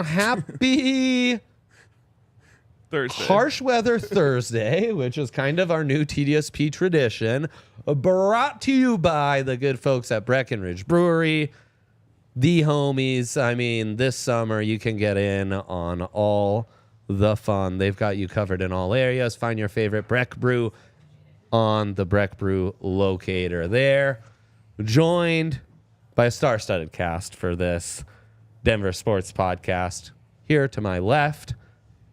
Happy Thursday. Harsh Weather Thursday, which is kind of our new TDSP tradition, brought to you by the good folks at Breckenridge Brewery, the homies. I mean, this summer you can get in on all the fun. They've got you covered in all areas. Find your favorite Breck Brew on the Breck Brew locator there. Joined by a star-studded cast for this Denver Sports podcast. Here to my left,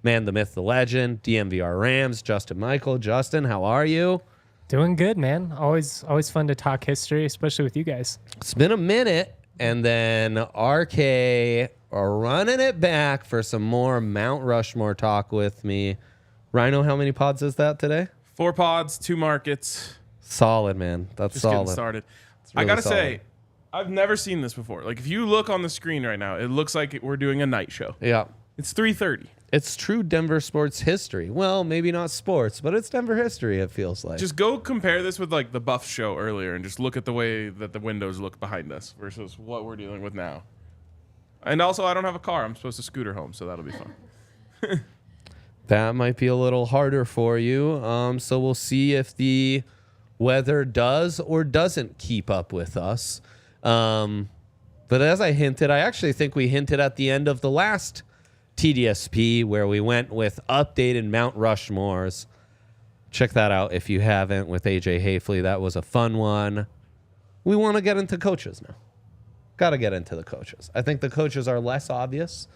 man, the myth, the legend, DMVR Rams, Justin Micheal. Justin, how are you? Doing good, man. Always fun to talk history, especially with you guys. It's been a minute, and then RK are running it back for some more Mount Rushmore talk with me. Rhino, how many pods is that today? 4 pods, 2 markets. Solid, man. That's Just solid. getting started. Really I gotta solid. say, I've never seen this before. Like, if you look on the screen right now, it looks like we're doing a night show. Yeah. It's 3:30. It's true Denver sports history. Well, maybe not sports, but it's Denver history, it feels like. Just go compare this with like the Buff show earlier, and just look at the way that the windows look behind us versus what we're dealing with now. And also, I don't have a car. I'm supposed to scooter home, so that'll be fun. That might be a little harder for you. So we'll see if the weather does or doesn't keep up with us. But as I hinted, I actually think we hinted at the end of the last TDSP where we went with updated Mount Rushmores. Check that out if you haven't with AJ Hafley. That was a fun one. We want to get into coaches now. Got to get into the coaches. I think the coaches are less obvious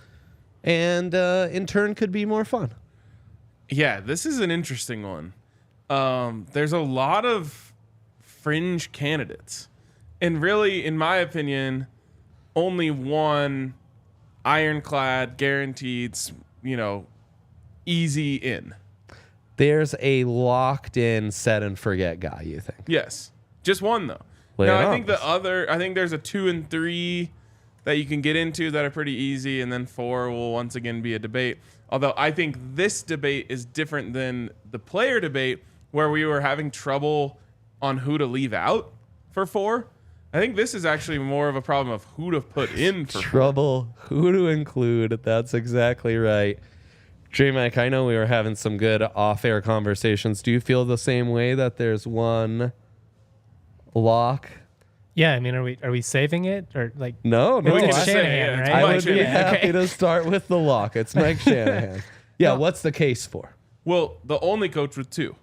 and in turn could be more fun. Yeah, this is an interesting one. There's a lot of fringe candidates. And really, in my opinion, only one ironclad, guaranteed, easy in. There's a locked in set and forget guy, you think? Yes. Just one, though. Lay Now, it I on. think there's a 2 and 3 that you can get into that are pretty easy, and then 4 will once again be a debate. Although I think this debate is different than the player debate where we were having trouble on who to leave out for 4. I think this is actually more of a problem of who to put in for 4. Trouble, who to include. That's exactly right. J-Mike, I know we were having some good off-air conversations. Do you feel the same way that there's one lock? Yeah, I mean, are we saving it or like? No. It's I, Shanahan, right? I would Mike be Shanahan. happy to start with the lock. It's Mike Shanahan. Yeah, No. what's the case for? Well, the only coach with 2.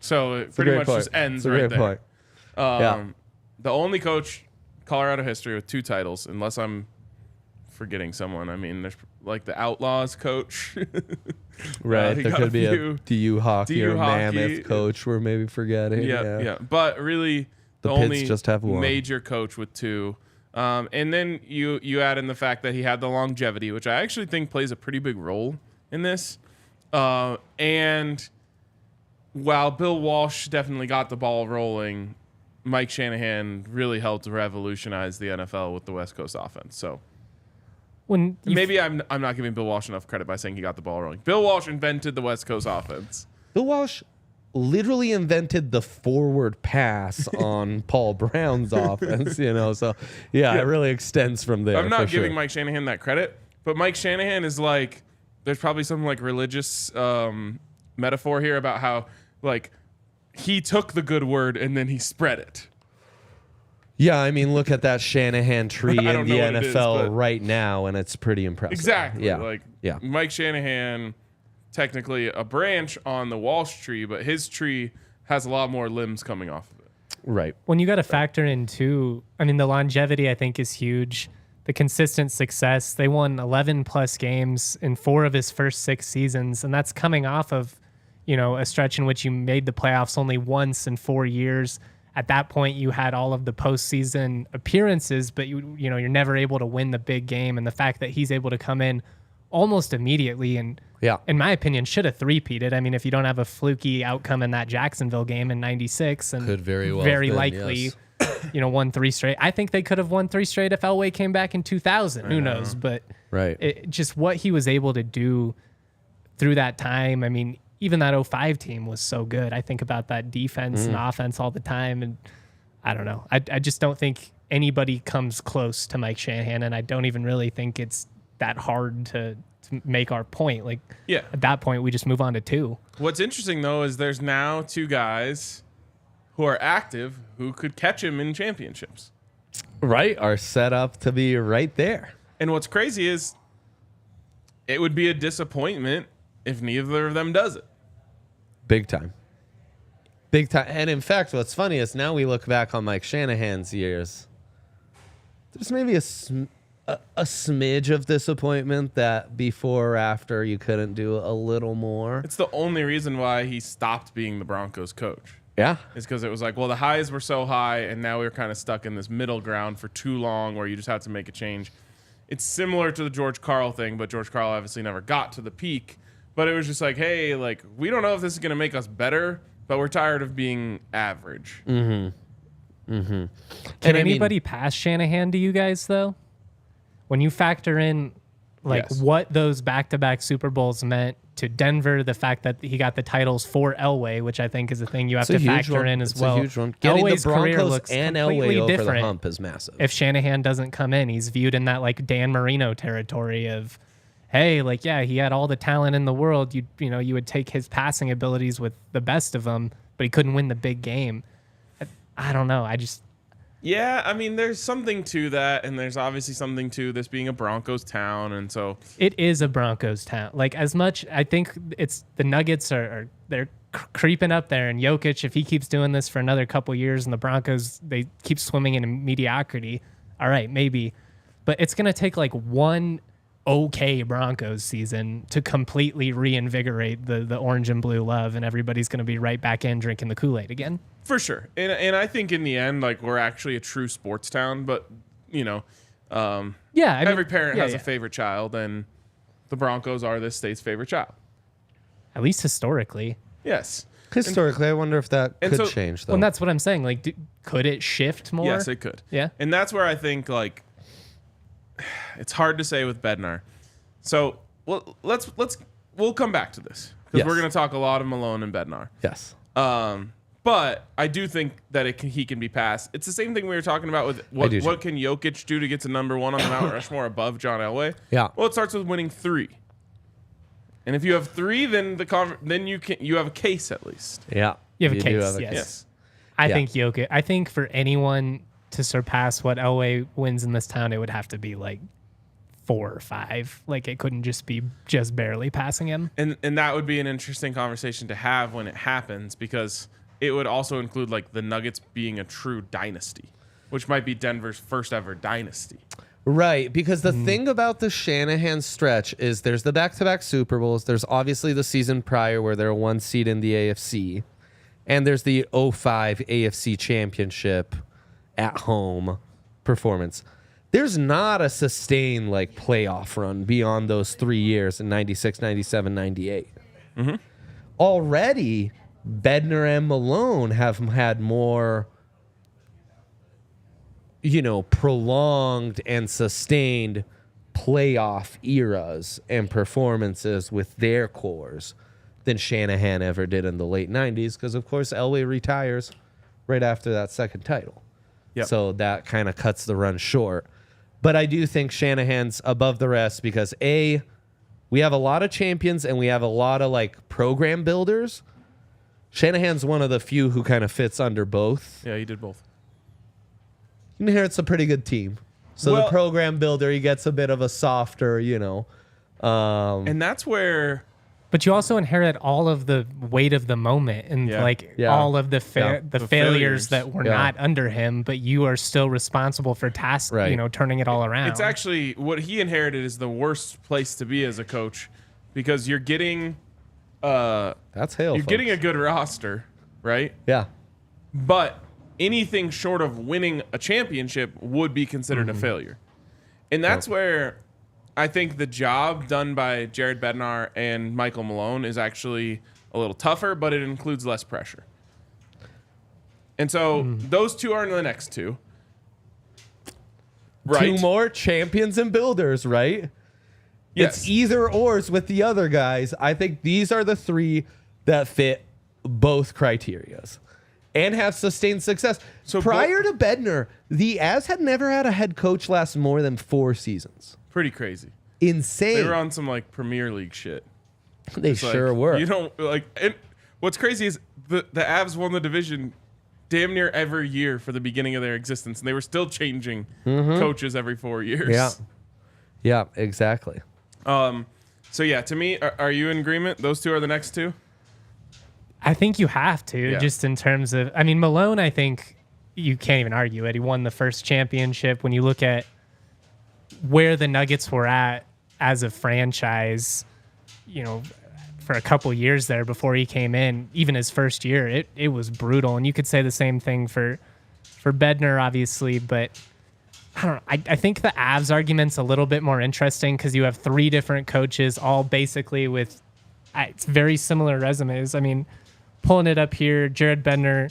So it It's a pretty great much point. just ends It's a right great there. point. Yeah. The only coach, Colorado history, with 2 titles, unless I'm forgetting someone. I mean, there's like the Outlaws coach. Right. he There got could be few a DU hockey DU or hockey. Mammoth coach we're maybe forgetting. Yeah. But really, The the Pits only just have one. major coach with 2. And then you add in the fact that he had the longevity, which I actually think plays a pretty big role in this. And while Bill Walsh definitely got the ball rolling, Mike Shanahan really helped revolutionize the NFL with the West Coast offense. So When you maybe I'm not giving Bill Walsh enough credit by saying he got the ball rolling. Bill Walsh invented the West Coast offense. Bill Walsh literally invented the forward pass on Paul Brown's offense, So, yeah, it really extends from there. I'm not for giving sure. Mike Shanahan that credit, but Mike Shanahan is like, there's probably some like religious metaphor here about how like he took the good word and then he spread it. Yeah, I mean, look at that Shanahan tree I in don't the know what it is, NFL but- right now, and it's pretty impressive. Exactly. Yeah. Like Yeah. Mike Shanahan, technically a branch on the Walsh tree, but his tree has a lot more limbs coming off of it. Right. when you got to factor in too, I mean, the longevity I think is huge. The consistent success. They won 11 plus games in 4 of his first 6 seasons, and that's coming off of, a stretch in which you made the playoffs only once in 4 years. At that point, you had all of the postseason appearances, but you're never able to win the big game. And the fact that he's able to come in almost immediately and, Yeah. in my opinion, should have three-peated. I mean, if you don't have a fluky outcome in that Jacksonville game in '96, and Could very well very have been, likely, yes. won 3 straight. I think they could have won 3 straight if Elway came back in 2000. Who knows? But Right. just what he was able to do through that time. I mean, even that 05 team was so good. I think about that defense and offense all the time. And I don't know. I just don't think anybody comes close to Mike Shanahan, and I don't even really think it's that hard to make our point. Like, Yeah. at that point, we just move on to 2. What's interesting, though, is there's now 2 guys who are active who could catch him in championships. Right, are set up to be right there. And what's crazy is it would be a disappointment if neither of them does it. Big time. Big time. And in fact, what's funny is now we look back on Mike Shanahan's years. There's maybe a smidge of disappointment that before or after you couldn't do a little more. It's the only reason why he stopped being the Broncos coach. Yeah. Is because it was like, well, the highs were so high, and now we were kind of stuck in this middle ground for too long where you just had to make a change. It's similar to the George Karl thing, but George Karl obviously never got to the peak. But it was just like, hey, like, we don't know if this is going to make us better, but we're tired of being average. Can anybody pass Shanahan to you guys, though? When you factor in like Yes. what those back-to-back Super Bowls meant to Denver, the fact that he got the titles for Elway, which I think is a thing you have to factor in as well. It's a huge one. Getting Elway's the career Broncos looks and completely Elway over the different. hump is massive. If Shanahan doesn't come in, he's viewed in that like Dan Marino territory of, hey, like, yeah, he had all the talent in the world. You would take his passing abilities with the best of them, but he couldn't win the big game. I don't know. Yeah, I mean, there's something to that, and there's obviously something to this being a Broncos town, and so It is a Broncos town. Like, as much, I think it's the Nuggets they're creeping up there, and Jokic, if he keeps doing this for another couple years, and the Broncos, they keep swimming in mediocrity, all right, maybe. But it's going to take like one okay Broncos season to completely reinvigorate the orange and blue love, and everybody's going to be right back in drinking the Kool-Aid again. for sure. And I think in the end, like, we're actually a true sports town, but, Yeah, every parent has a favorite child, and the Broncos are this state's favorite child. At least historically. Yes. Historically, I wonder if that could change, though. Well, that's what I'm saying. Like, could it shift more? Yes, it could. Yeah. And that's where I think, like, it's hard to say with Bednar. So, well, we'll come back to this because Yes. we're going to talk a lot of Malone and Bednar. Yes. But I do think that he can be passed. It's the same thing we were talking about with what can Jokic do to get to number 1 on the Mount Rushmore above John Elway? Yeah. Well, it starts with winning 3. And if you have 3, then you have a case at least. Yeah. You have a do case, yes. Yes. I Yeah. think Jokic. I think for anyone to surpass what Elway wins in this town, it would have to be like 4 or 5. Like, it couldn't just be just barely passing him. And that would be an interesting conversation to have when it happens, because it would also include like the Nuggets being a true dynasty, which might be Denver's first ever dynasty. Right, because the thing about the Shanahan stretch is there's the back-to-back Super Bowls. There's obviously the season prior where they're 1 seed in the AFC. And there's the 05 AFC Championship at home performance. There's not a sustained like playoff run beyond those 3 years in 96, 97, 98. Already, Bednar and Malone have had more, prolonged and sustained playoff eras and performances with their cores than Shanahan ever did in the late 90s, because, of course, Elway retires right after that second title. Yep. So that kind of cuts the run short. But I do think Shanahan's above the rest because, A, we have a lot of champions and we have a lot of, like, program builders. Shanahan's one of the few who kind of fits under both. Yeah, he did both. He inherits a pretty good team. So Well- the program builder, he gets a bit of a softer, And that's where But you also inherit all of the weight of the moment and Yeah. all of the The failures failures. that were Yeah. not under him, but you are still responsible for Right. turning it all around. it's actually what he inherited is the worst place to be as a coach, because you're getting That's hail. you're getting a good roster, right? Yeah. But anything short of winning a championship would be considered a failure. And that's where I think the job done by Jared Bednar and Micheal Malone is actually a little tougher, but it includes less pressure. And so those two are in the next 2. Right? 2 more champions and builders, right? Yes. It's either ors with the other guys. I think these are the 3 that fit both criterias. and have sustained success. So prior to Bednar, the Avs had never had a head coach last more than 4 seasons. Pretty crazy. Insane. They were on some like Premier League shit. They sure were. You don't like. And what's crazy is the Avs won the division damn near every year for the beginning of their existence, and they were still changing coaches every 4 years. Yeah. Yeah, exactly. So yeah, to me, are you in agreement? Those two are the next two. I think you have to, Yeah. just in terms of, I mean, Malone, I think you can't even argue it. He won the first championship. When you look at where the Nuggets were at as a franchise, you know, for a couple years there before he came in, even his first year, it was brutal. And you could say the same thing for Bednar, obviously, but I don't know. I think the Avs argument's a little bit more interesting because you have 3 different coaches, all basically with it's very similar resumes. I mean, pulling it up here, Jared Bednar,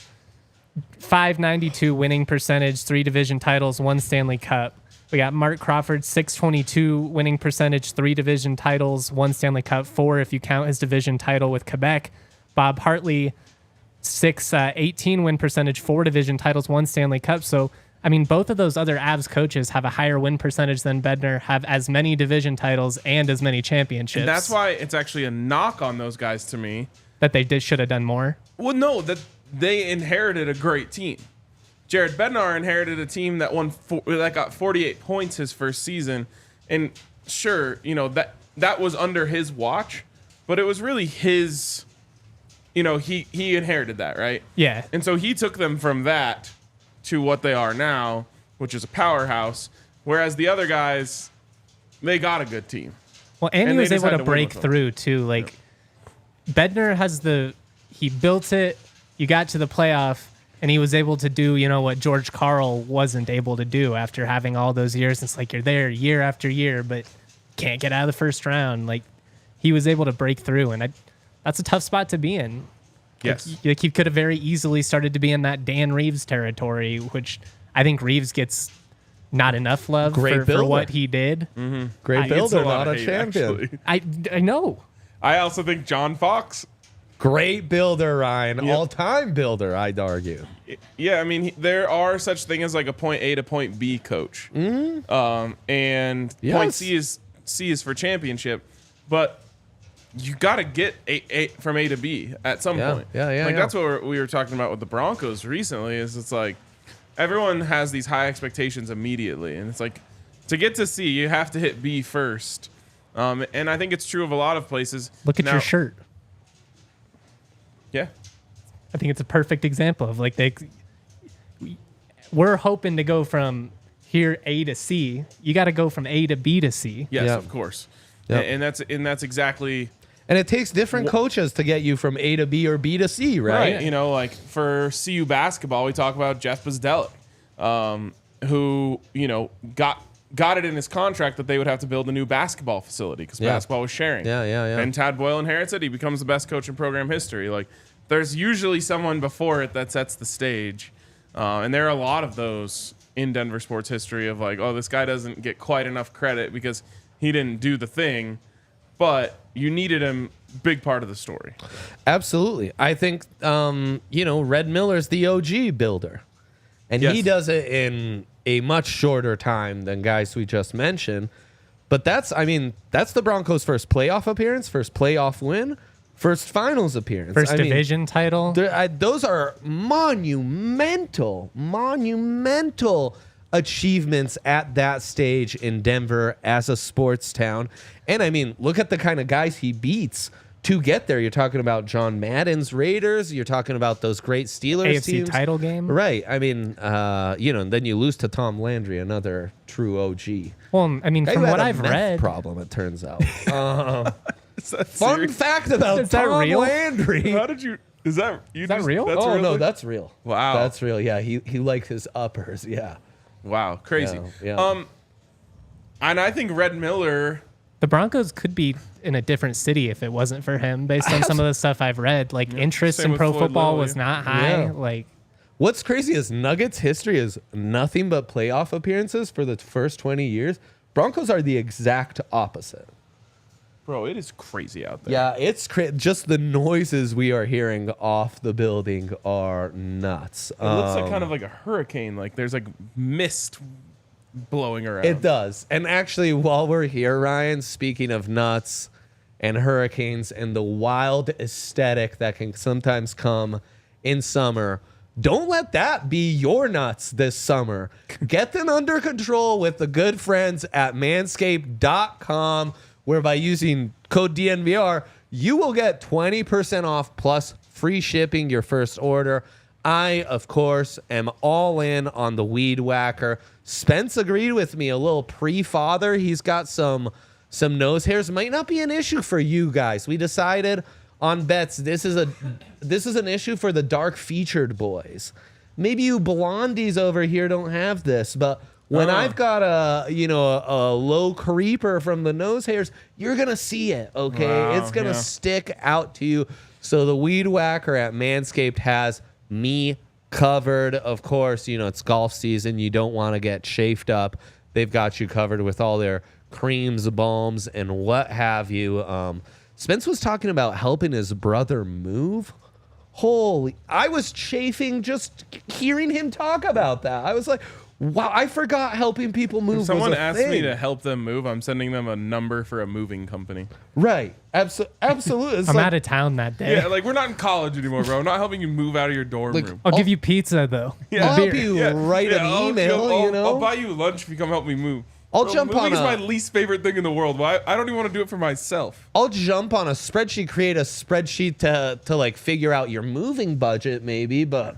.592 winning percentage, 3 division titles, 1 Stanley Cup. We got Mark Crawford, .622 winning percentage, 3 division titles, 1 Stanley Cup, 4 if you count his division title with Quebec. Bob Hartley, .618 win percentage, 4 division titles, 1 Stanley Cup. So, I mean, both of those other Avs coaches have a higher win percentage than Bednar, have as many division titles and as many championships. And that's why it's actually a knock on those guys to me. That they should have done more. Well, no, that they inherited a great team. Jared Bednar inherited a team that that got 48 points his first season, and sure, you know that was under his watch, but it was really his. You know, he inherited that, right? Yeah. And so he took them from that to what they are now, which is a powerhouse. Whereas the other guys, they got a good team. Well, and he they was able decided to to win break with them. through too. Like Bednar he built it. You got to the playoff, and he was able to do, you know, what George Karl wasn't able to do after having all those years. It's like you're there year after year, but can't get out of the first round. Like he was able to break through, and that's a tough spot to be in. Yes. Like he could have very easily started to be in that Dan Reeves territory, which I think Reeves gets not enough love for what he did. Great Gets builder, a lot not of a hate, champion. actually. I know. I also think John Fox. Great builder, Ryan. Yep. All-time builder, I'd argue. Yeah, I mean, there are such thing as like a point A to point B coach. And Yes. point C is for championship, but you got to get a from A to B at some point. Yeah. That's what we were talking about with the Broncos recently. Is it's like everyone has these high expectations immediately, and it's like to get to C, you have to hit B first. And I think it's true of a lot of places. Look at Now- your shirt. Yeah. I think it's a perfect example of like we're hoping to go from here A to C. You got to go from A to B to C. Yes, Yep. of course. Yep. And that's exactly And it takes different coaches to get you from A to B or B to C, right? You know, like for CU basketball, we talk about Jeff Bzdelik, who, you know, got it in his contract that they would have to build a new basketball facility because basketball was sharing. Yeah. And Tad Boyle inherits it. He becomes the best coach in program history. Like, there's usually someone before it that sets the stage. And there are a lot of those in Denver sports history of like, oh, this guy doesn't get quite enough credit because he didn't do the thing, but you needed him, big part of the story. Absolutely. I think, you know, Red Miller's the OG builder. And he Yes. does it in a much shorter time than guys we just mentioned. But that's the Broncos' first playoff appearance, first playoff win, first finals appearance. First division title. Those are monumental achievements at that stage in Denver as a sports town. And I mean, look at the kind of guys he beats to get there. You're talking about John Madden's Raiders. You're talking about those great Steelers AFC teams. title game. Right. I mean, you know, and then you lose to Tom Landry, another true OG. Well, I mean, Guy from who had what a I've meth read, problem, it turns out. Is that Fun serious? fact about Is that Tom real? Landry. How did you? Is that real? That's Oh real? no, that's real. Wow. That's real. Yeah, he liked his uppers. Yeah. wow, crazy. Yeah. And I think Red Miller. the Broncos could be in a different city if it wasn't for him, based on some of the stuff I've read. Like, interest Same in with pro Floyd football Lilly. was not high. Yeah. Like, What's crazy is Nuggets history is nothing but playoff appearances for the first 20 years. Broncos are the exact opposite. Bro, it is crazy out there. Yeah, it's just the noises we are hearing off the building are nuts. It looks like kind of like a hurricane. Like there's like mist blowing around. It does. And actually, while we're here, Ryan, speaking of nuts and hurricanes and the wild aesthetic that can sometimes come in summer, don't let that be your nuts this summer. Get them under control with the good friends at manscaped.com, where by using code DNVR, you will get 20% off plus free shipping your first order. I, of course, am all in on the Weed Whacker. Spence agreed with me, a little pre-father. He's got some nose hairs. Might not be an issue for you guys. We decided on bets this is an issue for the dark featured boys. Maybe you blondies over here don't have this, but when I've got a low creeper from the nose hairs, you're gonna see it. Okay, Wow, it's gonna stick out to you. So the Weed Whacker at Manscaped has me covered. Of course, it's golf season. You don't want to get chafed up. They've got you covered with all their creams, balms, and what have you. Spence was talking about helping his brother move. I was chafing just hearing him talk about that. I was like, wow, I forgot helping people move. If someone was a asks thing. me to help them move, I'm sending them a number for a moving company. Right. Absolutely. It's I'm like, out of town that day. Yeah, like we're not in college anymore, bro. I'm not helping you move out of your dorm room. I'll give you pizza though. Yeah. I'll help you write an email, I'll buy you lunch if you come help me move. I'll Bro, jump on moving is a- my least favorite thing in the world. Why? I don't even want to do it for myself. I'll jump on a spreadsheet, create a spreadsheet to like figure out your moving budget maybe, but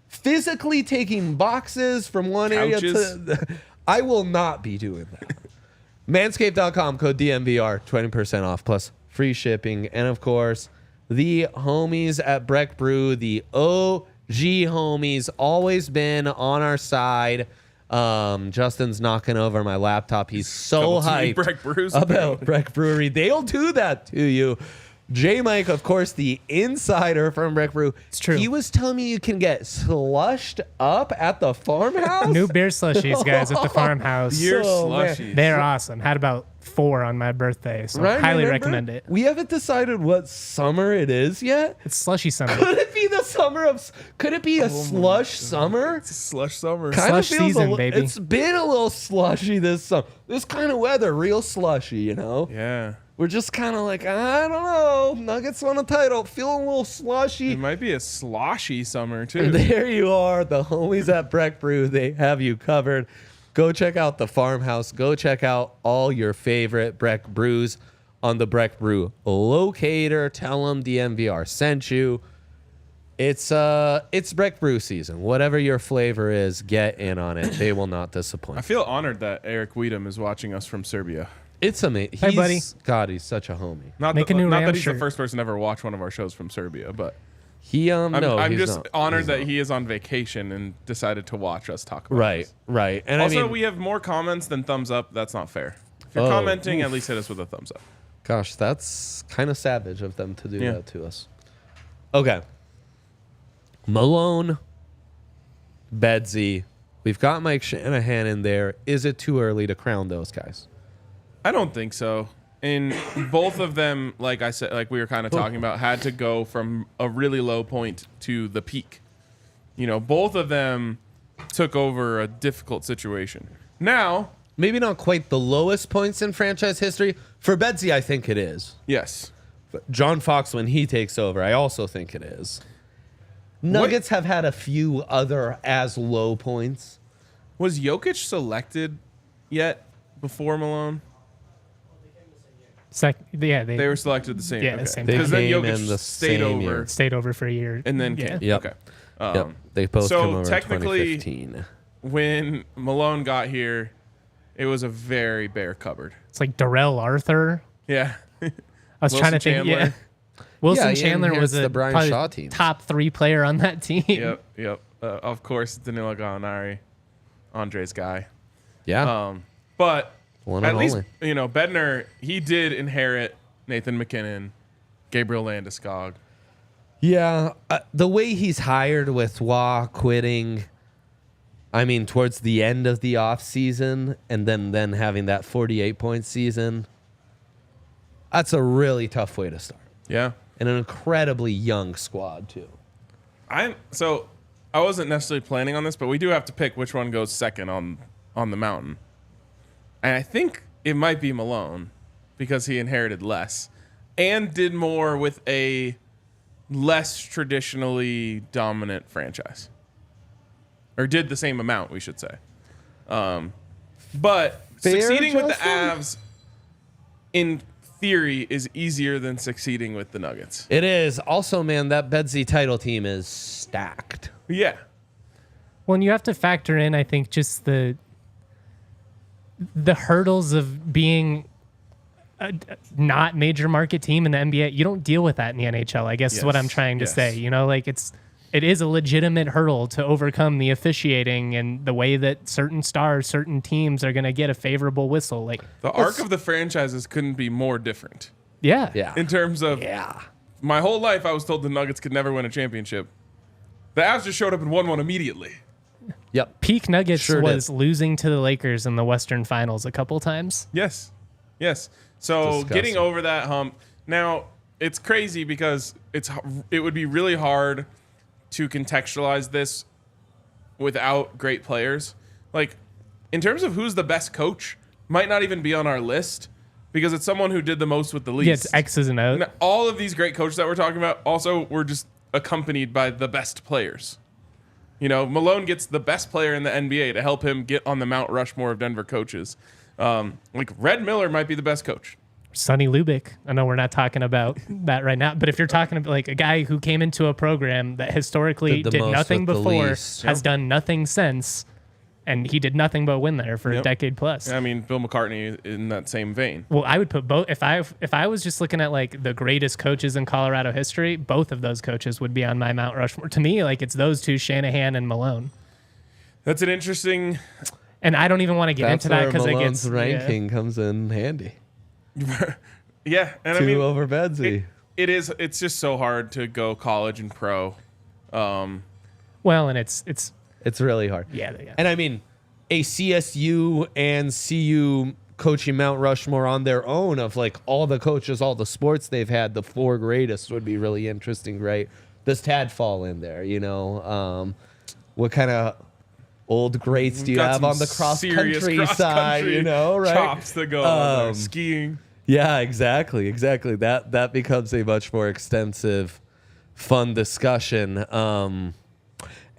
physically taking boxes from one area to I will not be doing that. Manscaped.com, code DMVR, 20% off plus free shipping. And of course, the homies at Breck Brew, the OG homies, always been on our side. Justin's knocking over my laptop. He's so Double teaming hyped Breck Brews, about apparently. Breck Brewery. They'll do that to you. J Mike, of course, the insider from Breck Brew. It's true. He was telling me you can get slushed up at the farmhouse. New beer slushies, guys, at the farmhouse. Beer So, man. slushies. They're awesome. Had about 4 on my birthday, so Right, highly remember? recommend it. We haven't decided what summer it is yet. It's slushy summer. Could it be the summer of? Could it be a slush summer? It's a slush summer. Kind Slush of feels season, a, baby. It's been a little slushy this summer. This kind of weather, real slushy. Yeah. We're just kind of like, I don't know. Nuggets won a title, feeling a little slushy. It might be a sloshy summer too. There you are, the homies at Breck Brew. They have you covered. Go check out the farmhouse. Go check out all your favorite Breck Brews on the Breck Brew locator. Tell them DMVR sent you. It's Breck Brew season. Whatever your flavor is, get in on it. They will not I disappoint. feel honored that Eric Weedham is watching us from Serbia. It's amazing. Hey, buddy. God, he's such a homie. Not Make a new not Ram that he's shirt. the first person to ever watch one of our shows from Serbia, but He I'm he's just not. honored He's that not. he is on vacation and decided to watch us talk about Right, this. right. And Also, I mean, we have more comments than thumbs up. That's not fair. If you're Oh, commenting, at least hit us with a thumbs up. gosh, that's kind of savage of them to do Yeah. that to us. Okay. Malone, Bedsy. We've got Mike Shanahan in there. Is it too early to crown those guys? I don't think so. And both of them, like I said, like we were kind of talking about, had to go from a really low point to the peak. Both of them took over a difficult situation. Now, Maybe not quite the lowest points in franchise history. For Bedsy, I think it is. yes. But John Fox, when he takes over, I also think it is. Nuggets have had a few other as low points. Was Jokic selected yet before Malone? Yeah, They were selected the same. Yeah, the same They Because then came Jokic in the stayed same over year. stayed over for a year. and then yeah. came. Yep. Okay. Yep. They both so came over technically- in 2015. When Malone got here, it was a very bare cupboard. It's like Darrell Arthur. Yeah. I was Wilson trying to think. Chandler. Yeah. Wilson Yeah, he Chandler inherits was the Brian probably Shaw teams. top 3 player on that team. Yep. Of course, Danilo Gallinari, Andre's guy. Yeah. But One at and least, only. Bednar, he did inherit Nathan McKinnon, Gabriel Landeskog. Yeah, the way he's hired with Waugh quitting, I mean, towards the end of the offseason and then having that 48-point season, That's a really tough way to start. Yeah. And an incredibly young squad, too. I wasn't necessarily planning on this, but we do have to pick which one goes second on the mountain. And I think it might be Malone because he inherited less and did more with a less traditionally dominant franchise. Or did the same amount, we should say. But Fair, succeeding with the Justin? Avs, in theory, is easier than succeeding with the Nuggets. It is. Also, man, that Bedsy title team is stacked. Yeah. Well, and you have to factor in, I think, just the hurdles of being a not major market team in the NBA. You don't deal with that in the NHL, I guess is what I'm trying to say. You know, like it is a legitimate hurdle to overcome the officiating and the way that certain stars, certain teams are going to get a favorable whistle. Like The arc of the franchises couldn't be more different. Yeah. Yeah. In terms of my whole life, I was told the Nuggets could never win a championship. The Avs just showed up and won one immediately. Yep. Peak Nuggets Sure was losing to the Lakers in the Western Finals a couple times. Yes. So Disgusting. getting over that hump. Now, it's crazy because it would be really hard to contextualize this without great players. Like, in terms of who's the best coach, might not even be on our list because it's someone who did the most with the least. Yeah, it's X's and O's. Now, all of these great coaches that we're talking about also were just accompanied by the best players. You know, Malone gets the best player in the NBA to help him get on the Mount Rushmore of Denver coaches. Like Red Miller might be the best coach. Sonny Lubick. I know we're not talking about that right now, but if you're talking about like a guy who came into a program that historically Did the did most nothing with the before, least. has done nothing since, and he did nothing but win there for a decade plus. I mean, Bill McCartney in that same vein. Well, I would put both. If I was just looking at like the greatest coaches in Colorado history, both of those coaches would be on my Mount Rushmore. To me, like it's those two, Shanahan and Malone. That's an interesting. And I don't even want to get That's into that where because it Malone's gets ranking comes in handy. Yeah, and I Two mean, over Bedsy. it's just so hard to go college and pro. well, and it's It's really hard. yeah. And I mean, a CSU and CU coaching Mount Rushmore on their own of like all the coaches, all the sports they've had, the four greatest would be really interesting, right? Does Tad fall in there? You know, what kind of old greats do you Got have some on the cross serious country side? cross-country You know, right? chops to go skiing. Yeah, exactly. That becomes a much more extensive, fun discussion.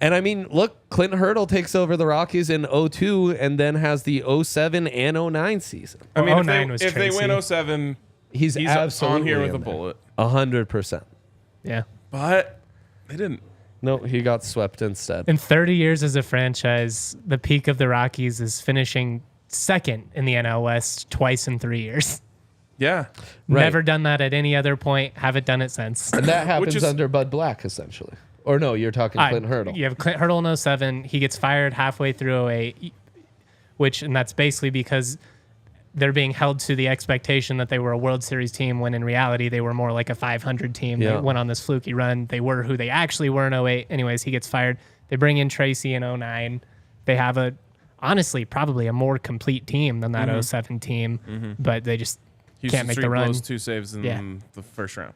And I mean, look, Clint Hurdle takes over the Rockies in 02 and then has the 07 and 09 season. I mean, 09 was if they Tracy. win 07, He's absolutely on here with in a there. bullet. 100%. Yeah. But they didn't. No, he got swept instead. In 30 years as a franchise, the peak of the Rockies is finishing second in the NL West twice in 3 years. Yeah. Right. Never done that at any other point. Haven't done it since. And that happens is- under Bud Black, essentially. Or no, you're talking Clint Hurdle. You have Clint Hurdle in 07. He gets fired halfway through 08, and that's basically because they're being held to the expectation that they were a World Series team when in reality they were more like a 500 team. Yeah. They went on this fluky run. They were who they actually were in 08. Anyways, he gets fired. They bring in Tracy in 09. They have honestly, probably a more complete team than that 07 team, but they just can't make the run. Blows 2 saves in Yeah. the first round.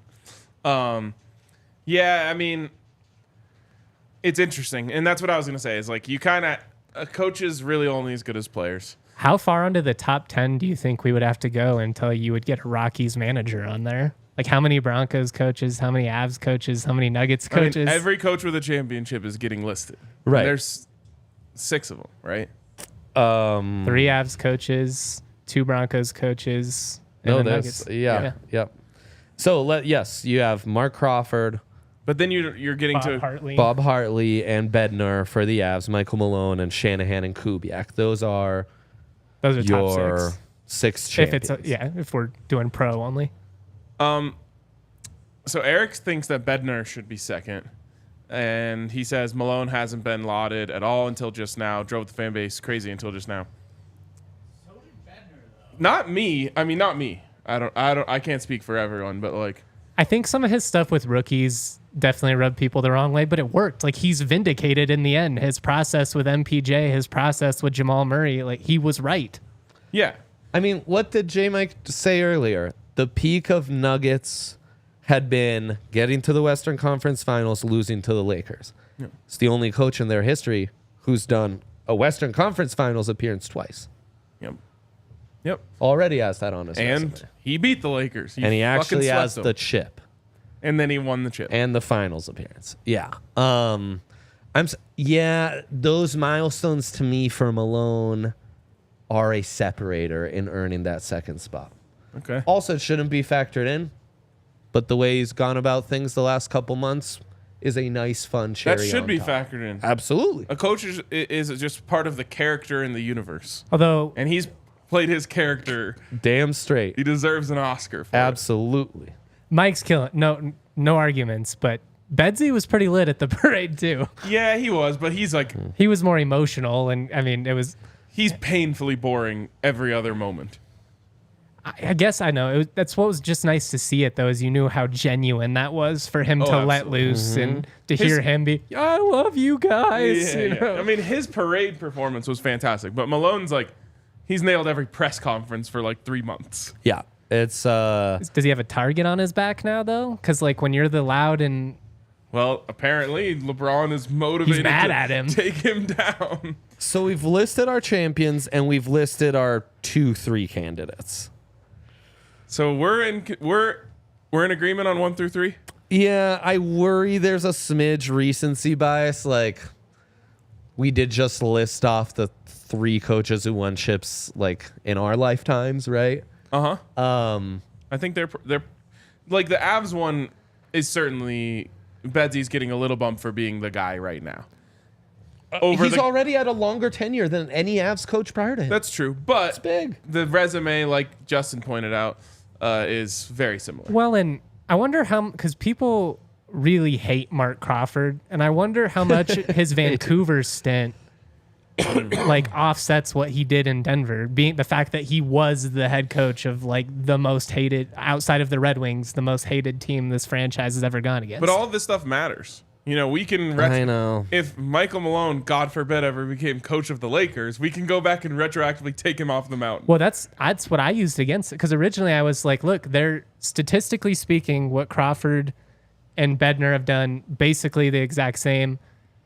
Yeah, I mean, it's interesting. And that's what I was going to say is like you kind of, a coach is really only as good as players. How far onto the top 10 do you think we would have to go until you would get a Rockies manager on there? Like how many Broncos coaches, how many Avs coaches, how many Nuggets I mean, coaches? every coach with a championship is getting listed. Right. There's 6 of them, right? 3 Avs coaches, 2 Broncos coaches, and No, the there's Nuggets. yep. So yes, you have Mark Crawford, But then you're getting Bob to Hartley. Bob Hartley, and Bednar for the Avs, Michael Malone and Shanahan and Kubiak. Those are Those are your top 6 6. If champions. it's if we're doing pro only. So Eric thinks that Bednar should be second. And he says Malone hasn't been lauded at all until just now. Drove the fan base crazy until just now. So did Bednar, though. Not me. I mean, not me. I can't speak for everyone, but like, I think some of his stuff with rookies definitely rubbed people the wrong way, but it worked. Like he's vindicated in the end. His process with MPJ, his process with Jamal Murray, like he was right. yeah. I mean, what did J. Mike say earlier? the peak of Nuggets had been getting to the Western Conference Finals, losing to the Lakers. Yeah. It's the only coach in their history who's done a Western Conference Finals appearance twice. Yep. Already has that on his And resume. he beat the Lakers. And he actually fucking has swept the them. chip And then he won the chip. and the finals appearance. Yeah. Those milestones to me for Malone are a separator in earning that second spot. Okay. Also, it shouldn't be factored in, but the way he's gone about things the last couple months is a nice, fun cherry That should on be top. factored in. Absolutely. A coach is just part of the character in the universe. Although And he's played his character. Damn straight. He deserves an Oscar for it. Absolutely. Mike's killing, no arguments, but Bedsy was pretty lit at the parade too. Yeah, he was, but he's like, He was more emotional, and I mean, it was. he's painfully boring every other moment. I guess I know. That's what was just nice to see it though, is you knew how genuine that was for him to let absolutely. loose and to hear him be, I love you guys. Yeah, you yeah. know? I mean, his parade performance was fantastic, but Malone's like, he's nailed every press conference for like 3 months. Yeah. It's Does he have a target on his back now though? Because like when you're the loud and Well, apparently LeBron is motivated mad to at him. take him down. so we've listed our champions and we've listed our 2-3 candidates. So we're in agreement on 1 through 3. Yeah, I worry there's a smidge recency bias. Like, we did just list off the 3 coaches who won chips like in our lifetimes, right? I think they're like the Avs one is certainly Bedsy's getting a little bump for being the guy right now. He's already had a longer tenure than any Avs coach prior to him. That's true, but It's big. the resume, like Justin pointed out, is very similar. well, and I wonder how, because people really hate Mark Crawford, and I wonder how much his Vancouver stint like offsets what he did in Denver, being the fact that he was the head coach of like the most hated, outside of the Red Wings, the most hated team this franchise has ever gone against. But all of this stuff matters. You know, we can. I know. If Michael Malone, God forbid, ever became coach of the Lakers, we can go back and retroactively take him off the mountain. Well, that's what I used against it, because originally I was like, look, they're statistically speaking, what Crawford and Bednar have done basically the exact same.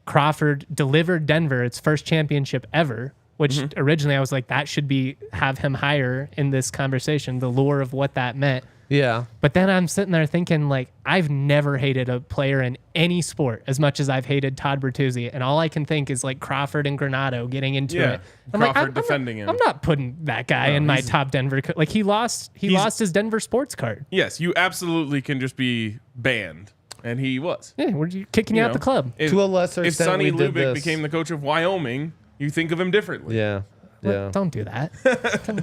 Crawford delivered Denver its first championship ever, which originally I was like, that should have him higher in this conversation, the lure of what that meant. Yeah. But then I'm sitting there thinking, like, I've never hated a player in any sport as much as I've hated Todd Bertuzzi. And all I can think is, like, Crawford and Granato getting into Yeah, it. I'm like, Crawford defending him. I'm not putting that guy in my top Denver. Like, he lost his Denver sports card. Yes, you absolutely can just be banned, and he was. Yeah, we're kicking you out know, the club. If, To a lesser if extent, Sonny we did Lubick this. became the coach of Wyoming, you think of him differently. Yeah. Yeah. Don't do that.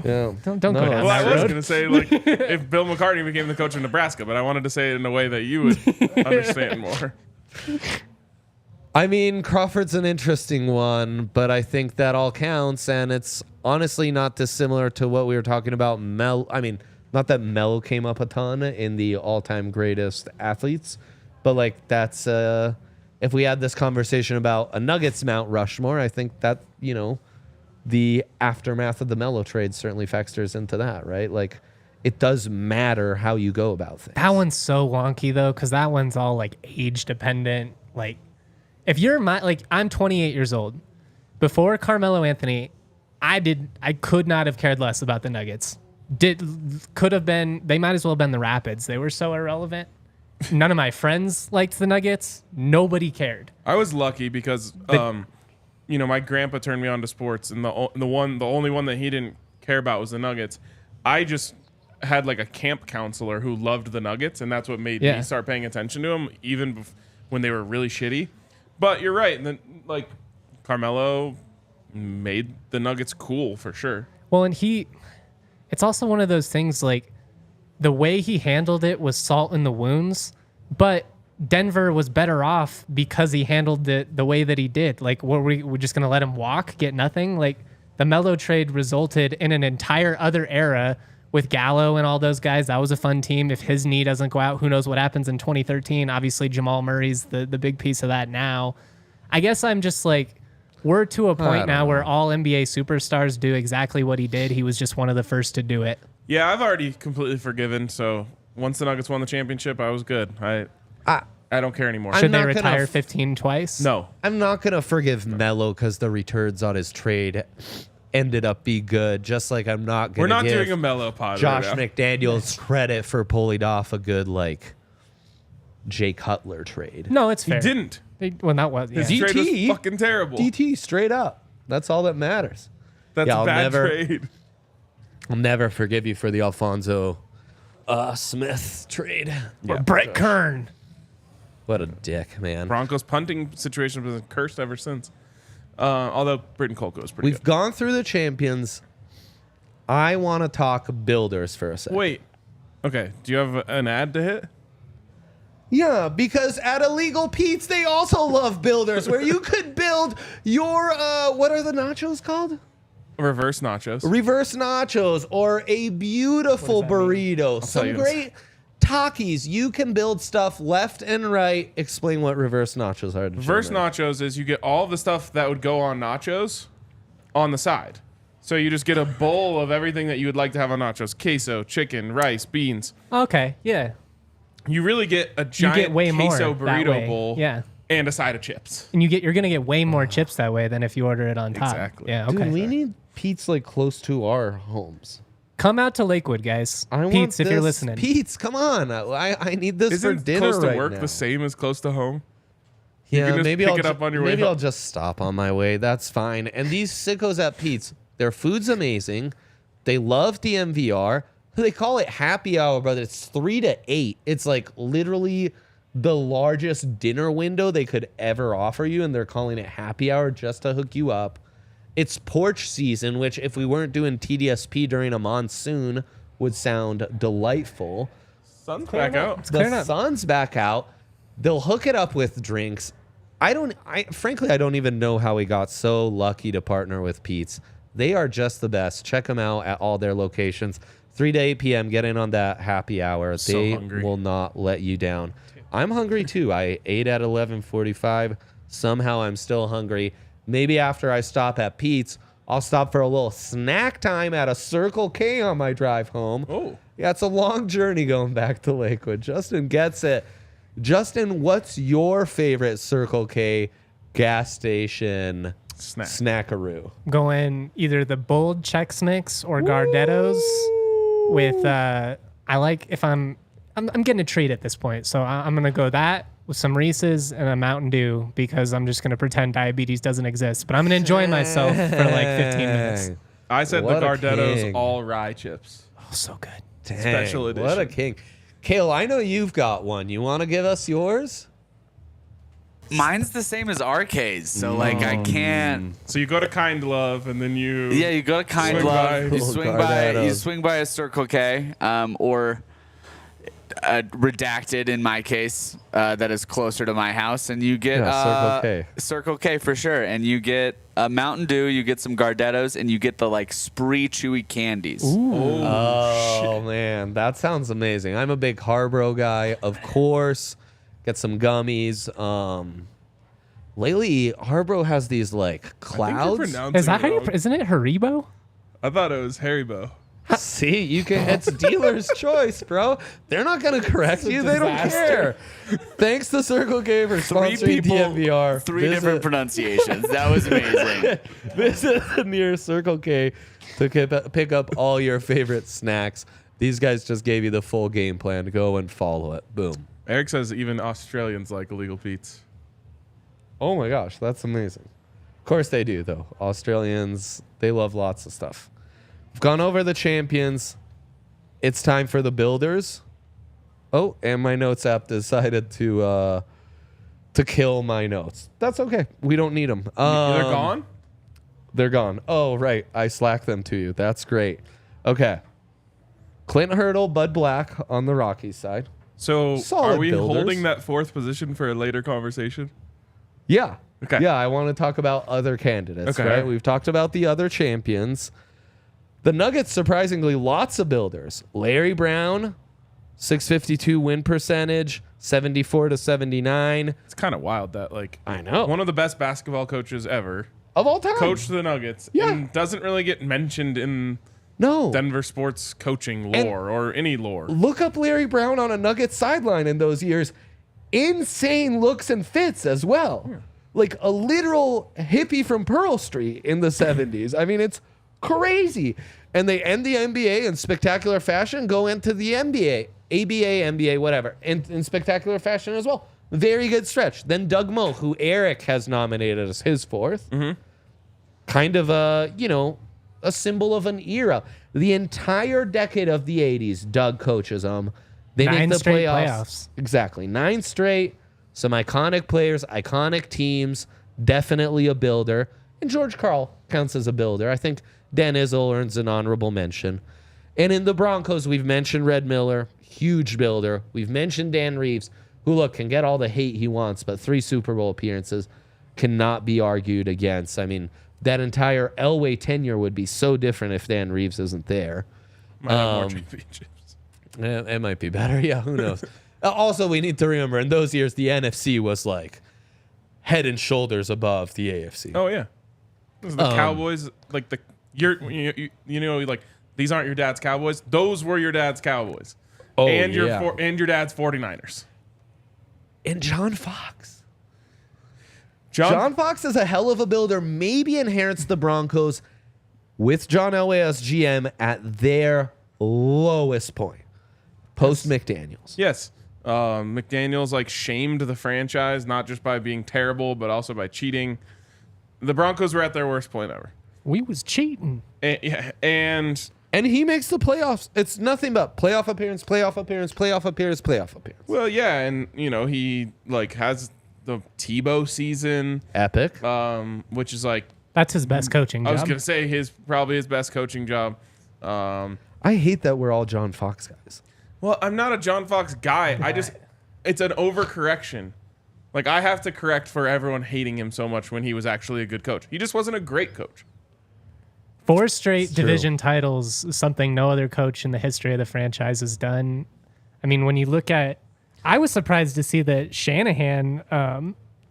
Yeah. Don't go down Well, I that was road. going to say, like, if Bill McCartney became the coach of Nebraska, but I wanted to say it in a way that you would understand more. I mean, Crawford's an interesting one, but I think that all counts, and it's honestly not dissimilar to what we were talking about. I mean, not that Mel came up a ton in the all-time greatest athletes, but like that's if we had this conversation about a Nuggets Mount Rushmore, I think that, you know, the aftermath of the Melo trade certainly factors into that, right? Like, it does matter how you go about things. That one's so wonky though, because that one's all like age dependent. Like, if you're I'm 28 years old. Before Carmelo Anthony, I could not have cared less about the Nuggets. Could have been. They might as well have been the Rapids. They were so irrelevant. None of my friends liked the Nuggets. Nobody cared. I was lucky because, you know, my grandpa turned me on to sports, and the only one that he didn't care about was the Nuggets. I just had like a camp counselor who loved the Nuggets, and that's what made me start paying attention to them, even when they were really shitty. But you're right. And then, like, Carmelo made the Nuggets cool for sure. Well, and it's also one of those things, like, the way he handled it was salt in the wounds, but Denver was better off because he handled it the way that he did. Like, we're just going to let him walk, get nothing? Like, the Melo trade resulted in an entire other era with Gallo and all those guys. That was a fun team. If his knee doesn't go out, who knows what happens in 2013. Obviously, Jamal Murray's the big piece of that now. I guess I'm just like, we're to a point now where all NBA superstars do exactly what he did. He was just one of the first to do it. Yeah, I've already completely forgiven. So once the Nuggets won the championship, I was good. I don't care anymore. Should they not gonna retire 15 twice? No. I'm not going to forgive Melo because the returns on his trade ended up being good. Just like I'm not going We're to not give doing a Melo pod Josh right now. McDaniels credit for pulling off a good, like, Jay Cutler trade. No, it's He fair. didn't. Well, that was yeah. His DT. trade was fucking terrible. DT, straight up. That's all that matters. That's Yeah, a I'll bad never- trade. I'll never forgive you for the Alfonso Smith trade. Or Brett Kern. What a dick, man. Broncos punting situation has been cursed ever since. Although Britton Colco is pretty We've good. gone through the champions. I want to talk builders for a second. Wait. Okay. Do you have an ad to hit? Yeah, because at Illegal Pete's, they also love builders where you could build your, what are the nachos called? Reverse nachos. Reverse nachos or a beautiful burrito. tell Some you. great Takis. You can build stuff left and right. Explain what reverse nachos are. Reverse nachos is you get all the stuff that would go on nachos on the side. So you just get a bowl of everything that you would like to have on nachos. Queso, chicken, rice, beans. Okay, yeah. You really get a You giant get way more queso that burrito way. bowl Yeah. and a side of chips. And you're gonna get way more chips that way than if you order it on top. Exactly. Yeah. Okay. Dude, we need Pete's like close to our homes. Come out to Lakewood, guys. I want Pete's, if you're this- listening. Pete's, come on. I need this for Isn't dinner close to right work now. the same as close to home? Yeah, can just maybe pick I'll it up on your way maybe home. I'll just stop on my way. That's fine. And these sickos at Pete's, their food's amazing. They love DMVR. They call it happy hour, but it's 3 to 8. It's like literally the largest dinner window they could ever offer you, and they're calling it happy hour just to hook you up. It's porch season, which if we weren't doing TDSP during a monsoon would sound delightful. Sun's back out. clearing The up. sun's back out. They'll hook it up with drinks. Frankly, I don't even know how we got so lucky to partner with Pete's. They are just the best. Check them out at all their locations. 3 to 8 p.m. Get in on that happy hour. So They hungry. will not let you down. I'm hungry too. I ate at 11:45. Somehow I'm still hungry. Maybe after I stop at Pete's, I'll stop for a little snack time at a Circle K on my drive home. Oh. Yeah, it's a long journey going back to Lakewood. Justin gets it. Justin, what's your favorite Circle K gas station snackaroo? Going either the bold Chex Mix or Gardettos with I like if I'm getting a treat at this point, so I'm gonna go that with some Reese's and a Mountain Dew because I'm just gonna pretend diabetes doesn't exist, but I'm gonna enjoy myself for like 15 minutes. I said What the a Gardettos king. all rye chips. Oh, so good. Dang, Special What a edition. king. Kale, I know you've got one. You want to give us yours? Mine's the same as RK's, so like I can't. So you go to Kind Love and then you Yeah, you go to Kind Swing Love, by. you Little swing by, you Gardettos. swing by a Circle K, or redacted in my case, that is closer to my house, and you get Circle K. Circle K for sure, and you get a Mountain Dew, you get some Gardettos, and you get the like Spree chewy candies. Oh, man. That sounds amazing. I'm a big Harbro guy, of course. Get some gummies. Lately, Harbro has these like clouds. Is that how you? Isn't it Haribo? I thought it was Haribo. See, you can. It's dealer's choice, bro. They're not gonna correct you. They don't care. Thanks to Circle K for sponsoring DMVR. Three different pronunciations. That was amazing. Visit the nearest Circle K to pick up all your favorite snacks. These guys just gave you the full game plan. Go and follow it. Boom. Eric says even Australians like Illegal Pete's. Oh my gosh, that's amazing. Of course they do, though. Australians, they love lots of stuff. We've gone over the champions. It's time for the builders. Oh, and my notes app decided to kill my notes. That's okay. We don't need them. They're gone? They're gone. Oh, right. I slacked them to you. That's great. Okay. Clint Hurdle, Bud Black on the Rockies side. So Solid are we builders. holding that fourth position for a later conversation? Yeah. Okay. Yeah, I want to talk about other candidates, Okay. right? We've talked about the other champions. The Nuggets, surprisingly, lots of builders. Larry Brown, 652 win percentage, 74 to 79. It's kind of wild that like I know. one of the best basketball coaches ever Of all time. coached the Nuggets Yeah. and doesn't really get mentioned in No. Denver sports coaching lore or any lore. Look up Larry Brown on a Nuggets sideline in those years. Insane looks and fits as well. Like a literal hippie from Pearl Street in the 70s. I mean, it's crazy. And they end the NBA in spectacular fashion, go into the NBA, ABA, NBA, whatever, in spectacular fashion as well. Very good stretch. Then Doug Moe, who Eric has nominated as his fourth. Kind of a symbol of an era. The entire decade of the 80s, Doug coaches them. They 9 make the straight playoffs. Exactly. 9 straight. Some iconic players, iconic teams. Definitely a builder. And George Karl counts as a builder. I think Dan Izzo earns an honorable mention. And in the Broncos, we've mentioned Red Miller, huge builder. We've mentioned Dan Reeves, who, look, can get all the hate he wants, but 3 Super Bowl appearances cannot be argued against. I mean, that entire Elway tenure would be so different if Dan Reeves isn't there. Might have more championships. It might be better. Yeah, who knows? Also, we need to remember, in those years, the NFC was like head and shoulders above the AFC. Oh, yeah. This is the Cowboys, like like, these aren't your dad's Cowboys. Those were your dad's Cowboys. Oh, and yeah. your dad's 49ers. And John Fox. John John Fox is a hell of a builder. Maybe inherits the Broncos with John Elway as GM at their lowest point. Post McDaniels. Yes. McDaniels like shamed the franchise, not just by being terrible, but also by cheating. The Broncos were at their worst point ever. We was cheating. And he makes the playoffs. It's nothing but playoff appearance, playoff appearance, playoff appearance, playoff appearance. well, yeah, and he like has the Tebow season, Epic. which is like That's his best coaching I was job. gonna say probably his best coaching job. I hate that we're all John Fox guys. Well, I'm not a John Fox guy. It's an overcorrection. Like, I have to correct for everyone hating him so much when he was actually a good coach. He just wasn't a great coach. 4 straight true. division titles, something no other coach in the history of the franchise has done. I mean, when you look at, I was surprised to see that Shanahan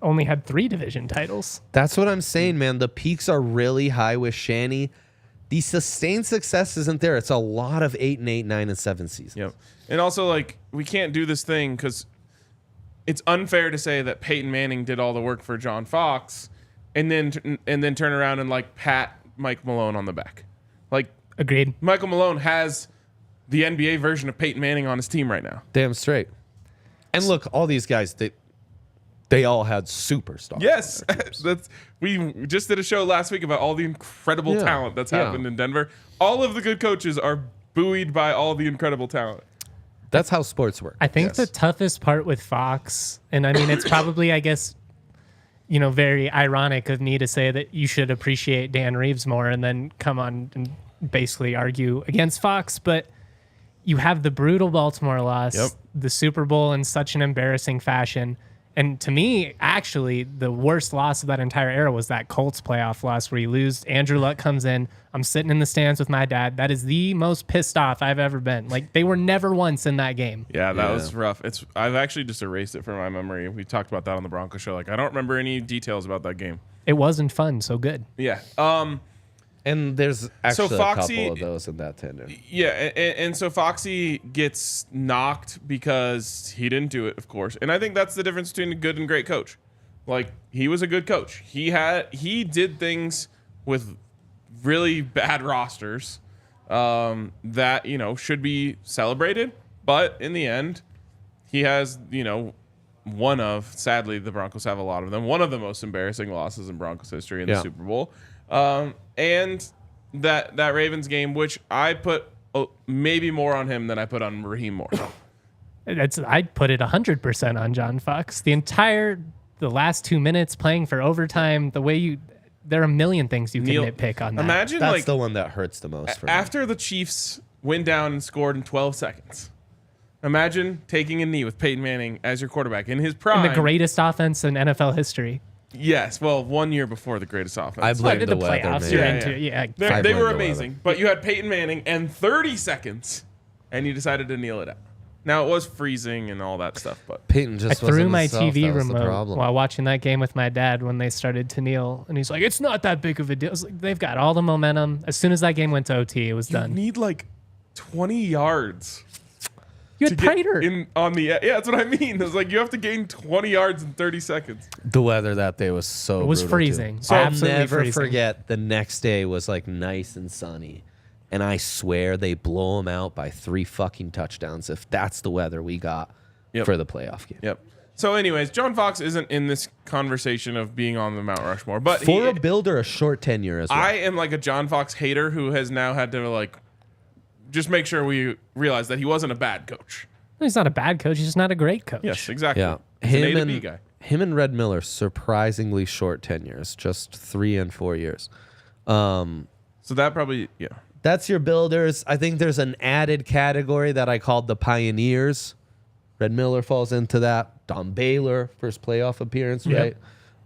only had 3 division titles. That's what I'm saying, man. The peaks are really high with Shanny. The sustained success isn't there. It's a lot of 8 and 8, 9 and 7 seasons. Yep. And also, like, we can't do this thing because it's unfair to say that Peyton Manning did all the work for John Fox and then turn around and, like, pat Mike Malone on the back. Like, Agreed. Michael Malone has the NBA version of Peyton Manning on his team right now. Damn straight. And look, all these guys, they all had superstars. Yes, we just did a show last week about all the incredible talent that's happened in Denver. All of the good coaches are buoyed by all the incredible talent. That's how sports work. I think the toughest part with Fox, and I mean, it's probably, I guess, very ironic of me to say that you should appreciate Dan Reeves more and then come on and basically argue against Fox, but you have the brutal Baltimore loss, the Super Bowl in such an embarrassing fashion. And to me, actually, the worst loss of that entire era was that Colts playoff loss where you lose. Andrew Luck comes in. I'm sitting in the stands with my dad. That is the most pissed off I've ever been. Like, they were never once in that game. Yeah, that was rough. I've actually just erased it from my memory. We talked about that on the Broncos show. Like, I don't remember any details about that game. It wasn't fun, so good. Yeah. And there's actually Foxy, a couple of those in that tender. Yeah, and so Foxy gets knocked because he didn't do it, of course. And I think that's the difference between a good and great coach. Like, he was a good coach. He did things with really bad rosters that, should be celebrated. But in the end, he has, sadly, the Broncos have a lot of them, one of the most embarrassing losses in Broncos history in the Super Bowl. And that Ravens game, which I put maybe more on him than I put on Raheem Moore. I'd put it 100% on John Fox. The last 2 minutes playing for overtime, there are a million things you can nitpick on that. Imagine That's the one that hurts the most for me. After the Chiefs went down and scored in 12 seconds. Imagine taking a knee with Peyton Manning as your quarterback in his prime. And the greatest offense in NFL history. Yes, well, 1 year before the greatest offense. I blame the the weather, playoffs. man. They were amazing, but you had Peyton Manning and 30 seconds, and you decided to kneel it out. Now it was freezing and all that stuff, but Peyton just I threw wasn't my himself. TV That was the remote problem. while watching that game with my dad when they started to kneel, and he's like, "It's not that big of a deal." I was like, they've got all the momentum. As soon as that game went to OT, it was you done. need like 20 yards. You to had get Prater. in on the that's what I mean. It was like you have to gain 20 yards in 30 seconds. The weather that day was so It was brutal, too. freezing. So I'll Absolutely never freezing. forget the next day was like nice and sunny. And I swear they blow them out by 3 fucking touchdowns if that's the weather we got for the playoff game. Yep. So, anyways, John Fox isn't in this conversation of being on the Mount Rushmore, but For a builder, a short tenure as well. I am like a John Fox hater who has now had to like just make sure we realize that he wasn't a bad coach. He's not a bad coach. He's just not a great coach. Yes, exactly. Yeah. He's an A to B guy. Him and Red Miller, surprisingly short tenures, just 3 and 4 years. So that probably, That's your builders. I think there's an added category that I called the Pioneers. Red Miller falls into that. Don Baylor, first playoff appearance, right?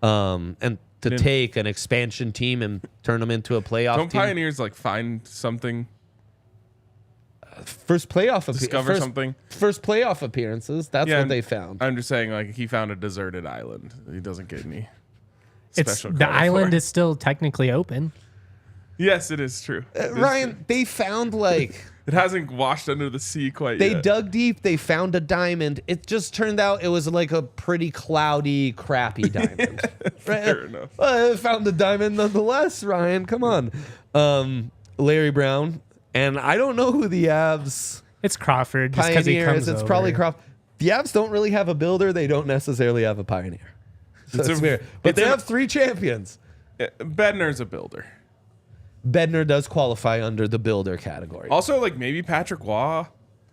And to take an expansion team and turn them into a playoff Don't team. Pioneers like find something, First playoff discover something? First playoff appearances. That's what and they found. I'm just saying, like, he found a deserted island. He doesn't get any It's special the credit island for. is still technically open. Yes, it is true. It is Ryan, true. they found like It hasn't washed under the sea quite they yet. dug deep. They found a diamond. It just turned out it was like a pretty cloudy, crappy diamond. Fair enough. Found the diamond nonetheless. Ryan, come on. Larry Brown, and I don't know who the Avs It's Crawford just because he pioneer comes is. It's over. probably Crawford. The Avs don't really have a builder. They don't necessarily have a pioneer. So it's weird. But they have 3 champions. Bednar's a builder. Bednar does qualify under the builder category. Also, like, maybe Patrick Waugh,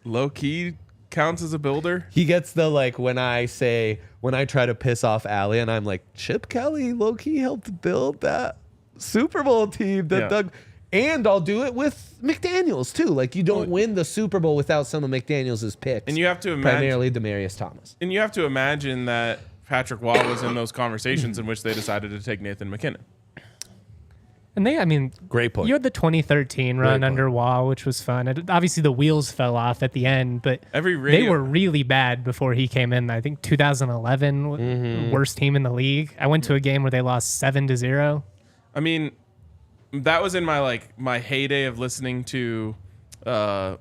low key, counts as a builder. He gets the, like, when I try to piss off Allie and I'm like, Chip Kelly low-key helped build that Super Bowl team that Doug, and I'll do it with McDaniels too. Like, you don't win the Super Bowl without some of McDaniels' picks. And you have to imagine, primarily Demaryius Thomas. And you have to imagine that Patrick Waugh was in those conversations in which they decided to take Nathan McKinnon. And I mean, Great point. You had the 2013 run point. under Wall, which was fun. Obviously, the wheels fell off at the end, but they were really bad before he came in. I think 2011, worst team in the league. I went to a game where they lost 7-0. I mean, that was in my heyday of listening to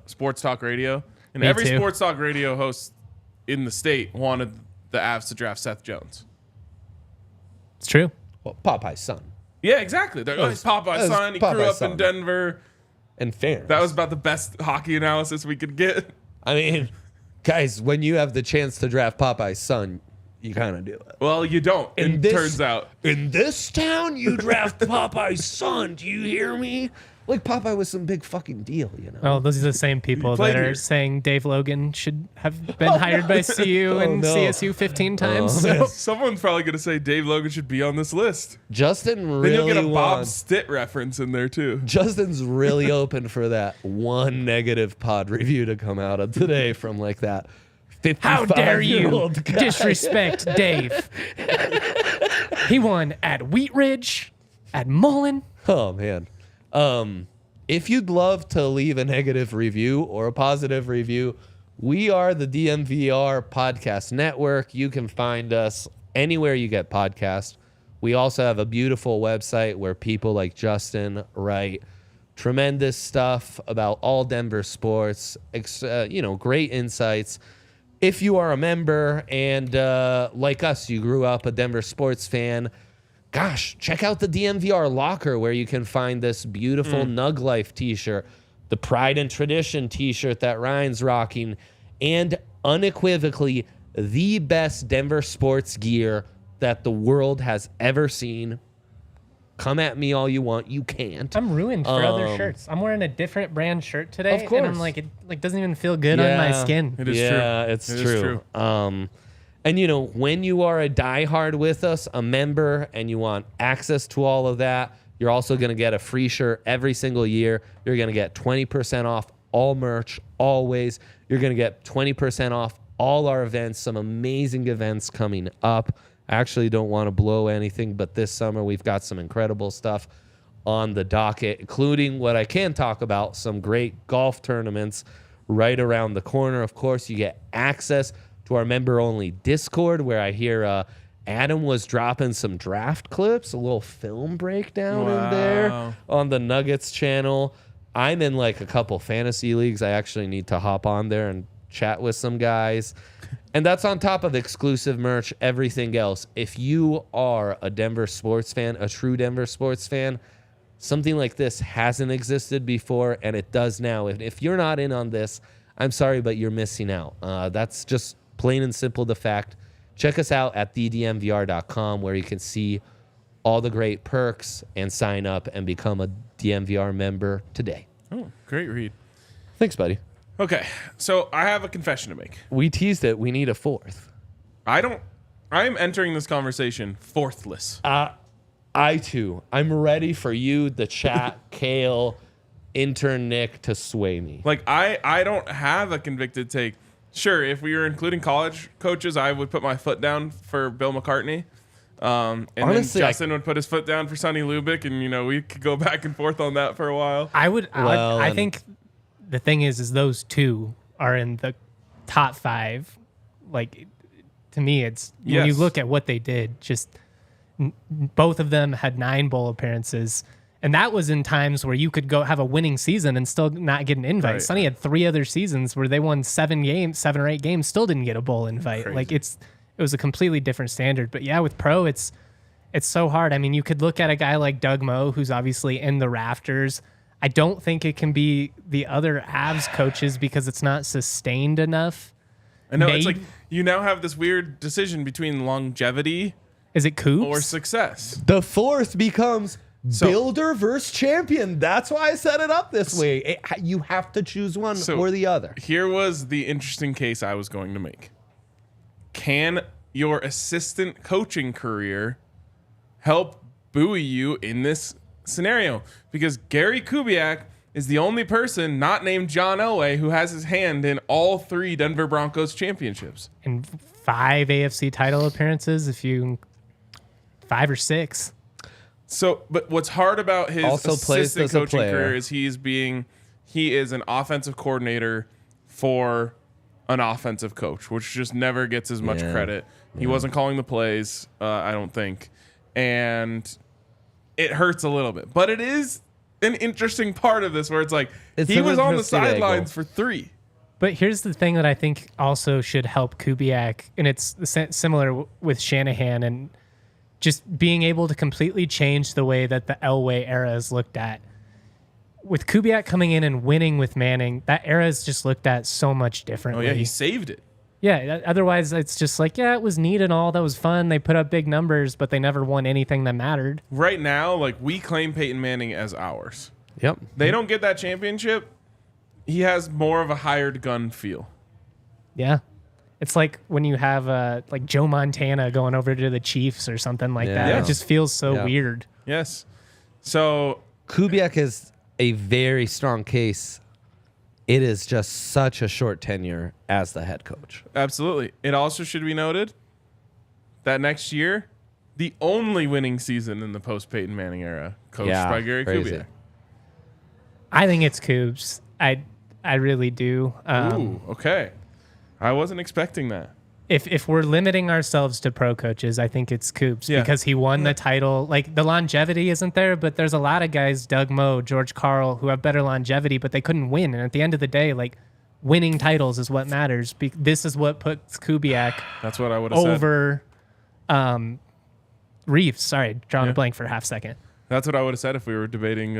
sports talk radio, and Me every too. sports talk radio host in the state wanted the Avs to draft Seth Jones. It's true. Well, Popeye's son. Yeah, exactly. They're like, Popeye's son. He grew Popeye's up son. in Denver. And fair. That was about the best hockey analysis we could get. I mean, guys, when you have the chance to draft Popeye's son, you kind of do it. Well, you don't. It turns out. In this town, you draft Popeye's son. Do you hear me? Like, Popeye was some big fucking deal, you know? Well, those are the same people played that are here. saying Dave Logan should have been hired by CU and no. CSU 15 times. man. Someone's probably going to say Dave Logan should be on this list. Justin Then really you'll get a Bob wants. Stitt reference in there, too. Justin's really open for that one negative pod review to come out of today from like that 55-year-old How dare you guy. disrespect Dave? He won at Wheat Ridge, at Mullen. Oh man. If you'd love to leave a negative review or a positive review, we are the DMVR Podcast Network. You can find us anywhere you get podcasts. We also have a beautiful website where people like Justin write tremendous stuff about all Denver sports, great insights. If you are a member and like us, you grew up a Denver sports fan, gosh, check out the DMVR locker where you can find this beautiful Nug Life t-shirt, the Pride and Tradition t-shirt that Ryan's rocking, and unequivocally the best Denver sports gear that the world has ever seen. Come at me all you want. You can't. I'm ruined for other shirts. I'm wearing a different brand shirt today. Of course. And I'm like, it doesn't even feel good on my skin. It is yeah, true. it's It true. is true. And when you are a diehard with us, a member, and you want access to all of that, you're also going to get a free shirt every single year. You're going to get 20% off all merch, always. You're going to get 20% off all our events, some amazing events coming up. I actually don't want to blow anything, but this summer we've got some incredible stuff on the docket, including what I can talk about, some great golf tournaments. right around the corner. Of course, you get access to our member-only Discord, where I hear Adam was dropping some draft clips, a little film breakdown in there on the Nuggets channel. I'm in like a couple fantasy leagues. I actually need to hop on there and chat with some guys. And that's on top of exclusive merch, everything else. If you are a Denver sports fan, a true Denver sports fan, something like this hasn't existed before, and it does now. If you're not in on this, I'm sorry, but you're missing out. That's just plain and simple the fact. Check us out at thedmvr.com, where you can see all the great perks and sign up and become a DMVR member today. Oh, great read. Thanks, buddy. Okay, so I have a confession to make. We teased it. We need a fourth. I'm entering this conversation fourthless. I too. I'm ready for you, the chat, Kale, intern Nick, to sway me. Like, I don't have a convicted take. Sure, if we were including college coaches, I would put my foot down for Bill McCartney. And Honestly, then Justin would put his foot down for Sonny Lubick, and, we could go back and forth on that for a while. I think the thing is those two are in the top 5. Like, to me, it's when you look at what they did, just both of them had 9 bowl appearances. And that was in times where you could go have a winning season and still not get an invite. Right. Sonny had 3 other seasons where they won 7 or 8 games, still didn't get a bowl invite. Crazy. Like it was a completely different standard. But yeah, with pro, it's so hard. I mean, you could look at a guy like Doug Moe, who's obviously in the rafters. I don't think it can be the other Avs coaches because it's not sustained enough. I know, it's like you now have this weird decision between longevity Is it Coops? or success. The fourth becomes builder versus champion. That's why I set it up this way. You have to choose one or the other. Here was the interesting case I was going to make. Can your assistant coaching career help buoy you in this scenario? Because Gary Kubiak is the only person not named John Elway who has his hand in all 3 Denver Broncos championships. And 5 AFC title appearances, 5 or 6. So, but what's hard about his Also plays assistant as a coaching player. career is he is an offensive coordinator for an offensive coach, which just never gets as much credit. He wasn't calling the plays, I don't think, and it hurts a little bit. But it is an interesting part of this where it's like he was on the sidelines for 3. But here's the thing that I think also should help Kubiak, and it's similar with Shanahan, and just being able to completely change the way that the Elway era is looked at. With Kubiak coming in and winning with Manning, that era is just looked at so much Oh differently. yeah, he saved it. Yeah, otherwise it's just like, yeah, it was neat and all. That was fun. They put up big numbers, but they never won anything that mattered. Right now, like, we claim Peyton Manning as ours. Yep. They don't get that championship. He has more of a hired gun feel. Yeah. It's like when you have like Joe Montana going over to the Chiefs or something like that. Yeah. It just feels so weird. Yes. So Kubiak is a very strong case. It is just such a short tenure as the head coach. absolutely. It also should be noted that next year, the only winning season in the post-Peyton Manning era, coached by Gary crazy. Kubiak. I think it's Coups. I really do. Ooh, okay. I wasn't expecting that. If we're limiting ourselves to pro coaches, I think it's Coups because he won the title. Like, the longevity isn't there, but there's a lot of guys, Doug Moe, George Karl, who have better longevity, but they couldn't win. And at the end of the day, like, winning titles is what matters. This is what puts Kubiak That's what I would have said. over Reeves. Sorry, drawing a blank for a half second. That's what I would have said if we were debating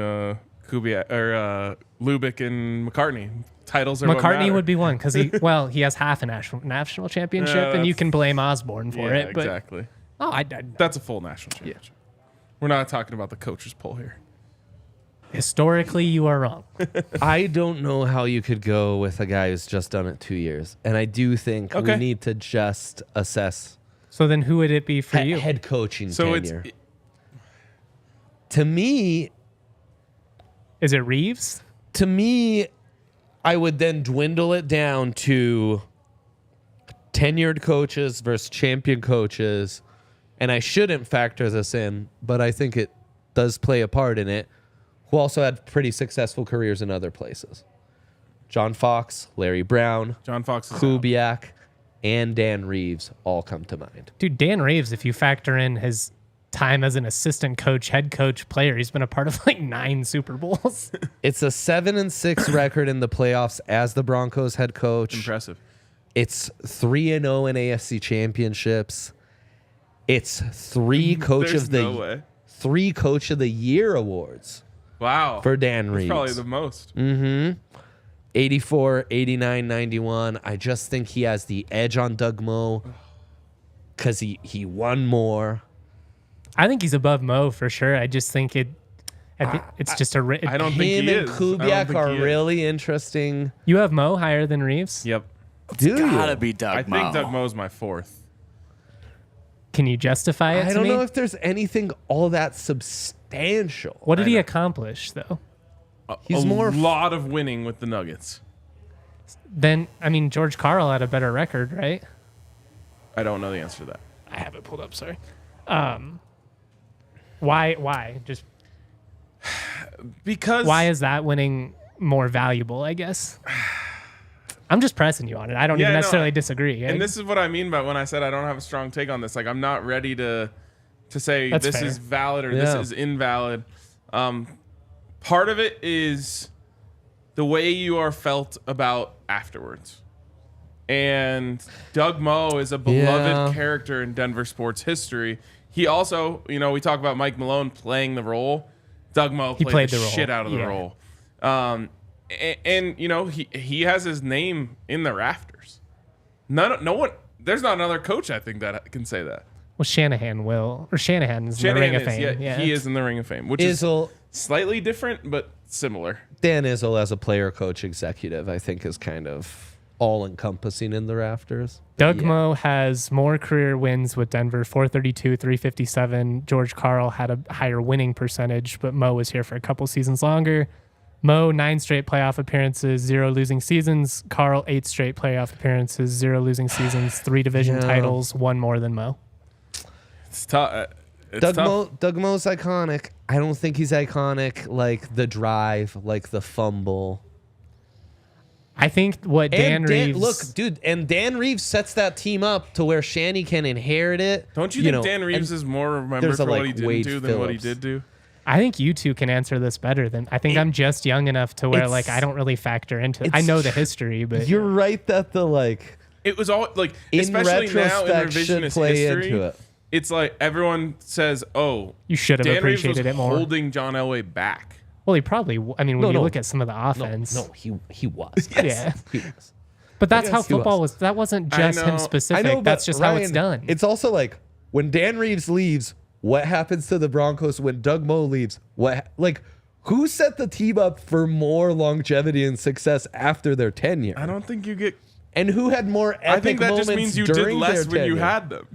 Kubiak or Lubick and McCartney. Titles are what McCartney matter. would be one because he has half a national championship, Yeah, and you that's- can blame Osborne for Yeah, it. But exactly. I That's a full national championship. We're not talking about the coaches poll here. historically, you are wrong. I don't know how you could go with a guy who's just done it 2 years. And I do think we need to just assess So then, who would it be for you? head coaching So tenure. To me, Is it Reeves? I would then dwindle it down to tenured coaches versus champion coaches. And I shouldn't factor this in, but I think it does play a part in it, who also had pretty successful careers in other places. John Fox, Larry Brown, John Fox is out. Kubiak, and Dan Reeves all come to mind. Dude, Dan Reeves, if you factor in his time as an assistant coach, head coach, player, he's been a part of like 9 Super Bowls. It's a 7-6 record in the playoffs as the Broncos head coach. Impressive. It's 3-0 in AFC championships. It's 3 coach There's of the no way. 3 coach of the year awards Wow. for Dan That's Reeves. probably the most. 84, 89, 91. I just think he has the edge on Doug Moe because he won more. I think he's above Moe for sure. I just think it's just a. I don't think Him he and is. I don't Kubiak think are he is. really interesting. You have Moe higher than Reeves. Yep. Do Gotta you? be Doug I Moe. think Doug Moe's my 4th. Can you justify it? I to don't me? know if there's anything all that substantial. What did I he know. accomplish though? He's a more- lot of winning with the Nuggets. Then I mean, George Karl had a better record, right? I don't know the answer to that. I have it pulled up. Sorry. Why? Just Because why is that winning more valuable? I guess. I'm just pressing you on it. I don't Yeah, even no, necessarily disagree. And this is what I mean by when I said I don't have a strong take on this. Like I'm not ready to say That's this fair. is valid or Yeah. this is invalid. Part of it is the way you are felt about afterwards. And Doug Moe is a beloved Yeah. character in Denver sports history. He also, we talk about Mike Malone playing the role. Doug Moe played the role. shit out of the Yeah. role. And he has his name in the rafters. No one. There's not another coach I think that can say that. Well, Shanahan will, or Shanahan is in the Shanahan Ring of is, Fame. yeah, he is in the Ring of Fame, which is Izzo, slightly different but similar. Dan Izzo as a player, coach, executive, I think is kind of all-encompassing in the rafters. Doug Yeah. Moe has more career wins with Denver, 432, 357. George Karl had a higher winning percentage, but Moe was here for a couple seasons longer. Moe, 9 straight playoff appearances, 0 losing seasons. Karl, 8 straight playoff appearances, 0 losing seasons, 3 division Yeah. titles, 1 more than Moe. It's tough. Doug Moe's iconic. I don't think he's iconic like the drive, like the fumble. I think what Dan Reeves... look, dude, and Dan Reeves sets that team up to where Shanny can inherit it. Don't you think know, Dan Reeves and is more remembered there's a, for what like, he didn't Wade do than what he Phillips. did do? I think you two can answer this better than... I think I'm just young enough to where, like, I don't really factor into it. I it's know the tr- history, but... You're right that the, like, It was all like, in especially now in retrospect should revisionist play history, into it. it's like everyone says, "Oh, You should have Dan Reeves was appreciated it more. holding John Elway back." Well, he probably... I mean, when No, you no. look at some of the No, offense... no, he was. Yeah. He was. But that's how Yes, he football was. was. That wasn't I just know. him specific. I know, That's but just how it's Ryan, done. It's also like when Dan Reeves leaves, what happens to the Broncos? When Doug Moe leaves, who set the team up for more longevity and success after their tenure? I don't think you get. And who had more epic I think that moments just means you did during less their when you tenure? had them.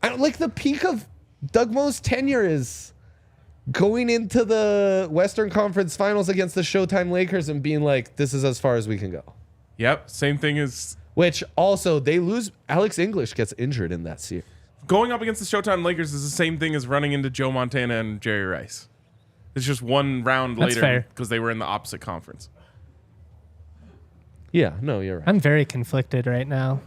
I don't, like the peak of Doug Moe's tenure is going into the Western Conference Finals against the Showtime Lakers and being like, "This is as far as we can go." Yep, same thing as Which also they lose. Alex English gets injured in that series. going up against the Showtime Lakers is the same thing as running into Joe Montana and Jerry Rice. It's just one round That's later fair. because they were in the opposite conference. Yeah, no, you're right. I'm very conflicted right now.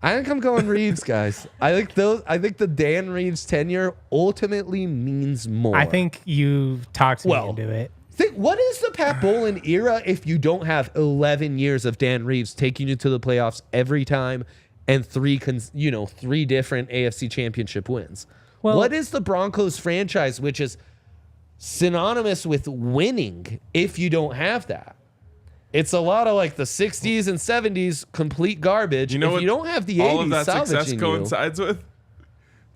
I think I'm going Reeves, guys. I think the Dan Reeves tenure ultimately means more. I think you talked me Well, into it. Think what is the Pat Bowlen era if you don't have 11 years of Dan Reeves taking you to the playoffs every time and three different AFC championship wins? Well- What is the Broncos franchise which is synonymous with winning if you don't have that? It's a lot of like the 60s and 70s complete garbage. You know if what you don't have the 80s all of that success salvaging you, coincides with?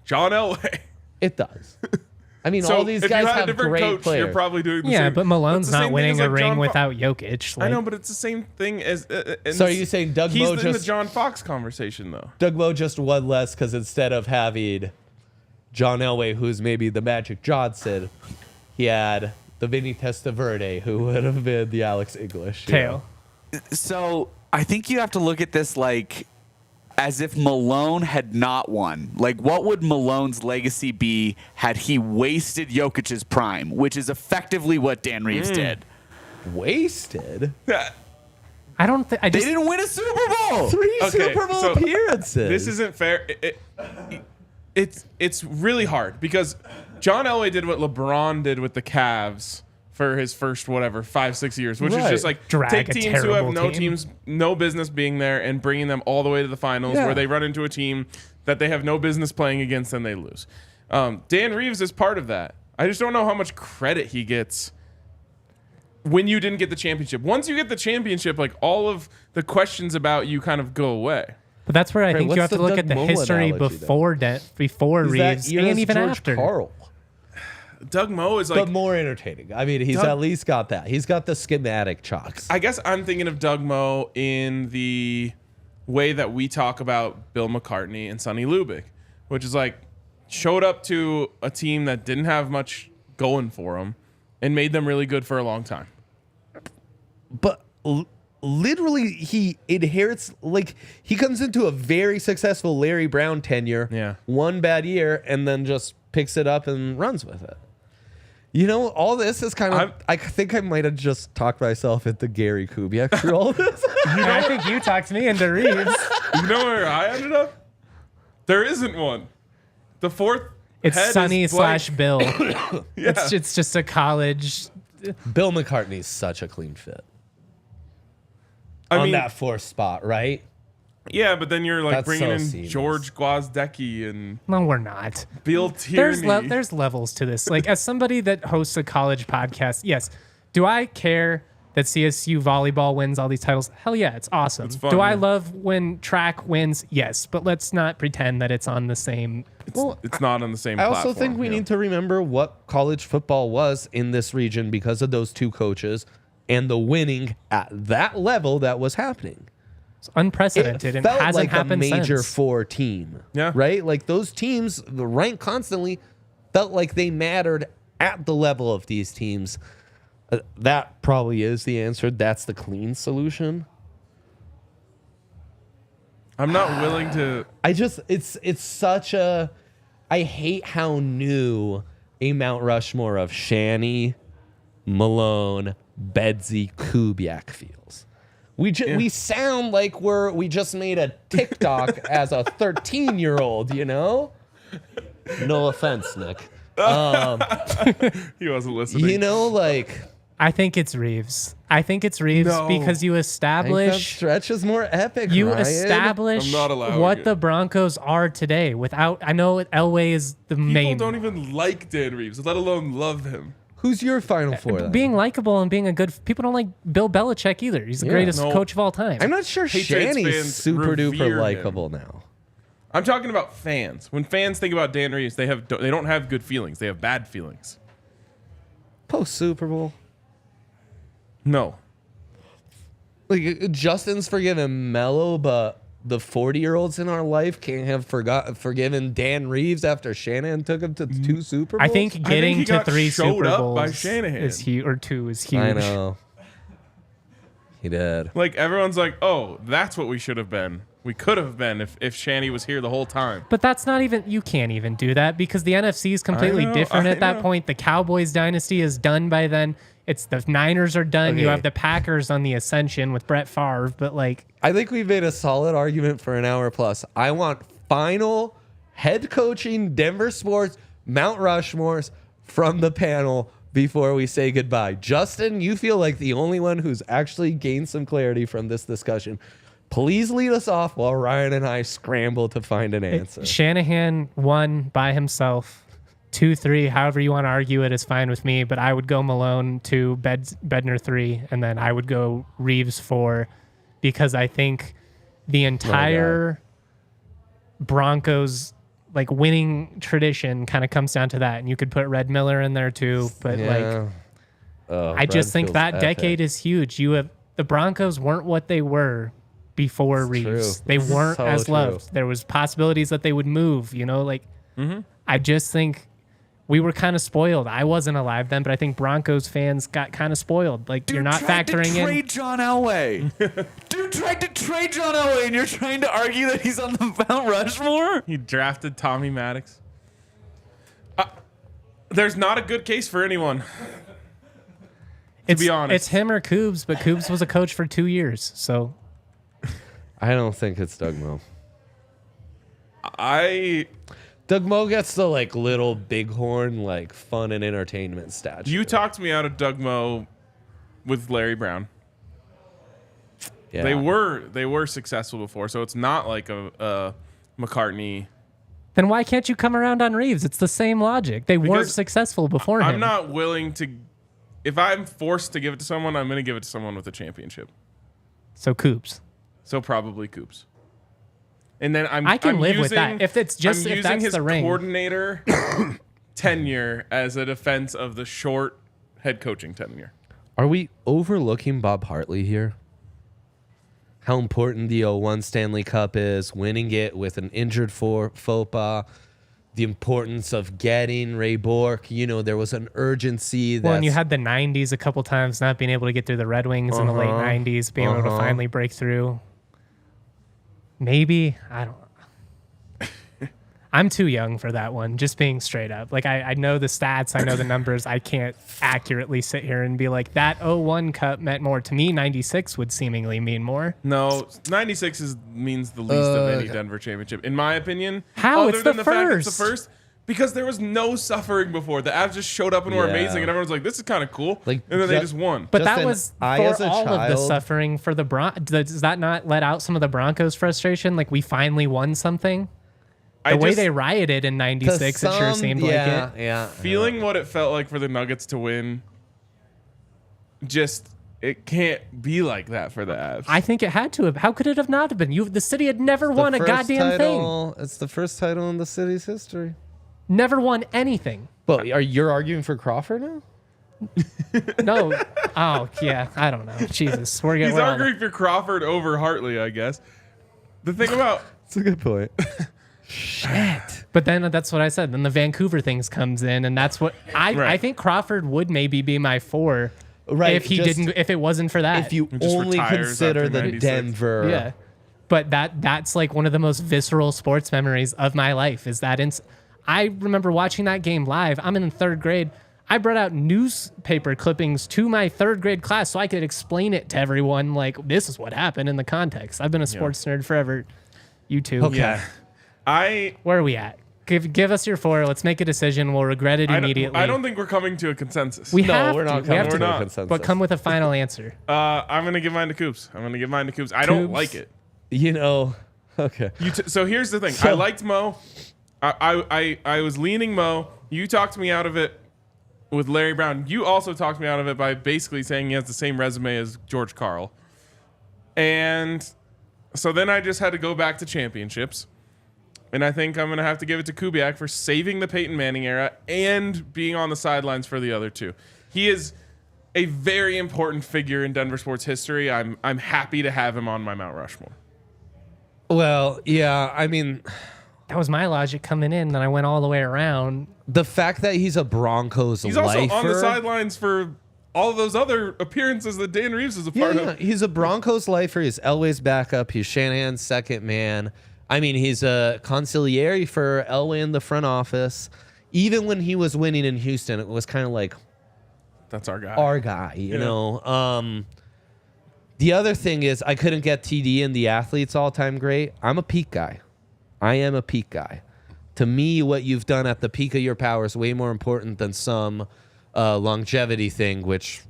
John Elway. it does. I mean, So all these if guys you had a have different great coach, players. you're probably doing the Yeah, same. but Malone's It's the not same thing winning as, a like, ring John Fo- without Jokic. I Like, know, but it's the same thing as. So are you saying Doug he's Moe in the just- John Fox conversation though? Doug Moe just won less because instead of having John Elway, who's maybe the Magic Johnson, he had the Vinny Testaverde, who would have been the Alex English. you know? Tail. So I think you have to look at this like as if Malone had not won. Like, what would Malone's legacy be had he wasted Jokic's prime, which is effectively what Dan Reeves did. Wasted. I don't think I They just didn't win a Super Bowl. 3 Okay, Super Bowl so appearances. This isn't fair. It's really hard because John Elway did what LeBron did with the Cavs for his first 5-6 years, which is Right. just like Drag take a teams who have terrible team. no business being there and bringing them all the way to the finals Yeah. where they run into a team that they have no business playing against and they lose. Dan Reeves is part of that. I just don't know how much credit he gets when you didn't get the championship. Once you get the championship, like all of the questions about you kind of go away. But that's where I Right, think you what's have to the look Doug at the Moe history analogy, before Is Reeves that era's and even George after. Karl, Doug Moe is like, but more entertaining. I mean, he's Doug- at least got that. He's got the schematic chalks. I guess I'm thinking of Doug Moe in the way that we talk about Bill McCartney and Sonny Lubick, which is like showed up to a team that didn't have much going for them and made them really good for a long time. But literally, he inherits, like, he comes into a very successful Larry Brown tenure. Yeah. One bad year, and then just picks it up and runs with it. You know, all this is kind of, I think I might have just talked myself into Gary Kubiak through all this. I think you talked me into Reeves. You know where I ended up? There isn't one. The fourth It's head Sonny is blank. / Bill. Yeah. It's just a college. Bill McCartney's such a clean fit I on mean, that fourth spot, right? yeah, but then you're like That's bringing so in seamless. George Gwozdecky and No, we're not. Bill Tierney. There's levels to this. Like, as somebody that hosts a college podcast, yes. Do I care that CSU volleyball wins all these titles? Hell yeah, it's awesome. It's fun, Do I yeah. love when track wins? Yes, but let's not pretend that it's on the same. It's not on the same I also platform, think we yeah. need to remember what college football was in this region because of those two coaches and the winning at that level that was happening. It's unprecedented It and felt hasn't like a happened major since. four team. Yeah. Right? Like those teams, the rank constantly felt like they mattered at the level of these teams. That probably is the answer. That's the clean solution. I'm not willing to. I just it's such a I hate how new a Mount Rushmore of Shanny, Malone, Bedsy, Kubiak feels. We sound like we just made a TikTok as a 13-year-old, you know? No offense, Nick. He wasn't listening. You know, like I think it's Reeves. I think it's Reeves No. because you I think that establish stretch is more epic. you Ryan. establish I'm not allowing what it. the Broncos are today. Without, I know Elway is the People main. don't even like Dan Reeves, let alone love him. Who's your final four? Then? Being likable and being a good. People don't like Bill Belichick either. He's the Yeah. greatest No. coach of all time. I'm not sure Patriots Shanny's fans super revere duper him. likable now. I'm talking about fans. When fans think about Dan Reeves, they don't have good feelings. They have bad feelings. Post Super Bowl. No. Like Justin's forgiven Mello, but the 40-year-olds in our life can't have forgiven Dan Reeves after Shanahan took him to 2 Super Bowls. I think getting he to got 3 showed Super up Bowls by Shanahan. is huge, or 2 is huge. I know. He did. Like everyone's like, oh, that's what we should have been. We could have been if Shanny was here the whole time. But that's not even. You can't even do that because the NFC is completely know, different I at that know. point. The Cowboys dynasty is done by then. It's the Niners are done. You Okay. have the Packers on the ascension with Brett Favre. But like, I think we've made a solid argument for an hour plus. I want final head coaching Denver Sports Mount Rushmores from the panel before we say goodbye. Justin, you feel like the only one who's actually gained some clarity from this discussion. Please lead us off while Ryan and I scramble to find an answer. Shanahan won by himself. 2, 3, however you want to argue it is fine with me. But I would go Malone 2, Bednar 3, and then I would go Reeves 4, because I think the entire Broncos like winning tradition kind of comes down to that. And you could put Red Miller in there too, but like I just think that decade is huge. You have the Broncos weren't what they were before Reeves. true. They weren't So as true. loved. There was possibilities that they would move, you know, like I just think we were kind of spoiled. I wasn't alive then, but I think Broncos fans got kind of spoiled. Like you're not factoring to in. trade John Elway. Dude tried to trade John Elway, and you're trying to argue that he's on the Mount Rushmore? He drafted Tommy Maddox. There's not a good case for anyone. be honest. It's him or Coobs, but Coobs was a coach for 2 years, so I don't think it's Doug Moe. Doug Moe gets the like little bighorn like fun and entertainment stature. You talked me out of Doug Moe with Larry Brown. Yeah. They were successful before, so it's not like a McCartney. then why can't you come around on Reeves? It's the same logic. They weren't Because successful before him. I'm not willing to. If I'm forced to give it to someone, I'm going to give it to someone with a championship. So Coobs. So probably Coops. And then I can live with that. If it's just I'm if using that's his the ring. coordinator tenure as a defense of the short head coaching tenure. Are we overlooking Bob Hartley here? How important the 01 Stanley Cup is, winning it with an injured faux pas, the importance of getting Ray Bourque. You know, there was an urgency. Well, and you had the 90s a couple times not being able to get through the Red Wings in the late 90s, being able to finally break through. Maybe. I don't know. I'm too young for that one, just being straight up. Like, I know the stats, I know the numbers. I can't accurately sit here and be like, that 01 Cup meant more. To me, 96 would seemingly mean more. No, 96 means the least of any Denver championship, in my opinion. How? Other It's than the fact it's first. the first. Because there was no suffering before. The Avs just showed up and were Yeah. amazing, and everyone's like, this is kind of cool. Like, and then they ju- just won. But that Justin, was I, for as a all of the child- suffering for the Does that not let out some of the Broncos' frustration? Like, we finally won something? The way they rioted in 96, it sure seemed like it. Yeah. Feeling what it felt like for the Nuggets to win, just, it can't be like that for the Avs. I think it had to have. How could it have not been? The city had never won a The first goddamn thing. title, it's the first title in the city's history. Never won anything. Well, you're arguing for Crawford now? No. Oh, yeah. I don't know. Jesus. We're He's we're on- arguing for Crawford over Hartley, I guess. The thing about That's a good point. Shit. But then that's what I said. Then the Vancouver things comes in, and that's what I Right. think Crawford would maybe be my 4 Right. if he just- didn't, if it wasn't for that. If you just only retires consider after the 96. Denver. Yeah. But that's like one of the most visceral sports memories of my life is that I remember watching that game live. I'm in 3rd grade. I brought out newspaper clippings to my 3rd grade class so I could explain it to everyone like this is what happened in the context. I've been a sports nerd forever. You too. Okay. Yeah. Where are we at? Give us your 4. Let's make a decision. We'll regret it immediately. I don't think we're coming to a consensus. we No, have we're to. not We coming have to to. a not. consensus. But come with a final answer. I'm gonna give mine to Coops. I don't Coops. like it. You know, okay. So here's the thing. So- I liked Moe. I was leaning Moe. You talked me out of it with Larry Brown. You also talked me out of it by basically saying he has the same resume as George Karl. And so then I just had to go back to championships. And I think I'm going to have to give it to Kubiak for saving the Peyton Manning era and being on the sidelines for the other two. He is a very important figure in Denver sports history. I'm happy to have him on my Mount Rushmore. Well, yeah, I mean, That was my logic coming in, and I went all the way around. the fact that he's a Broncos He's also lifer. on the sidelines for all of those other appearances that Dan Reeves is a part Yeah, of. he's a Broncos lifer. He's Elway's backup. He's Shanahan's second man. I mean, he's a consigliere for Elway in the front office. Even when he was winning in Houston, it was kind of like That's our guy. our guy, you Yeah. know. The other thing is I couldn't get TD in the athletes all-time great. I'm a peak guy. I am a peak guy. To me, what you've done at the peak of your power is way more important than some longevity thing, which